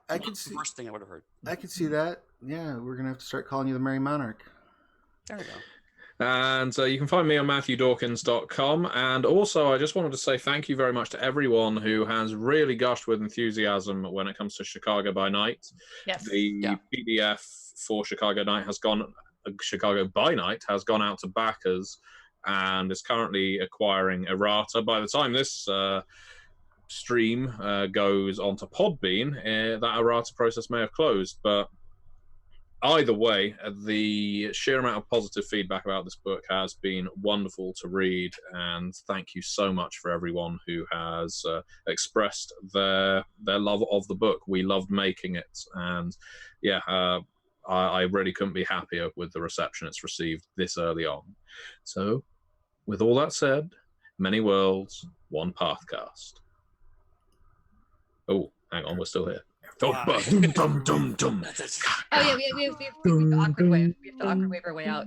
I could see. The worst thing I would have heard. I could see that. Yeah, we're gonna have to start calling you the Merry Monarch. There we go. And you can find me on MatthewDawkins.com. And also, I just wanted to say thank you very much to everyone who has really gushed with enthusiasm when it comes to Chicago by Night. Yes. The PDF for Chicago by Night has gone out to backers and is currently acquiring errata. By the time this stream goes onto Podbean, that errata process may have closed, but either way, the sheer amount of positive feedback about this book has been wonderful to read, and thank you so much for everyone who has expressed their love of the book. We loved making it, and I really couldn't be happier with the reception it's received this early on. So, with all that said, many worlds, one Pathcast. Oh, hang on, we're still here. Oh yeah, we have to awkward wave our way out.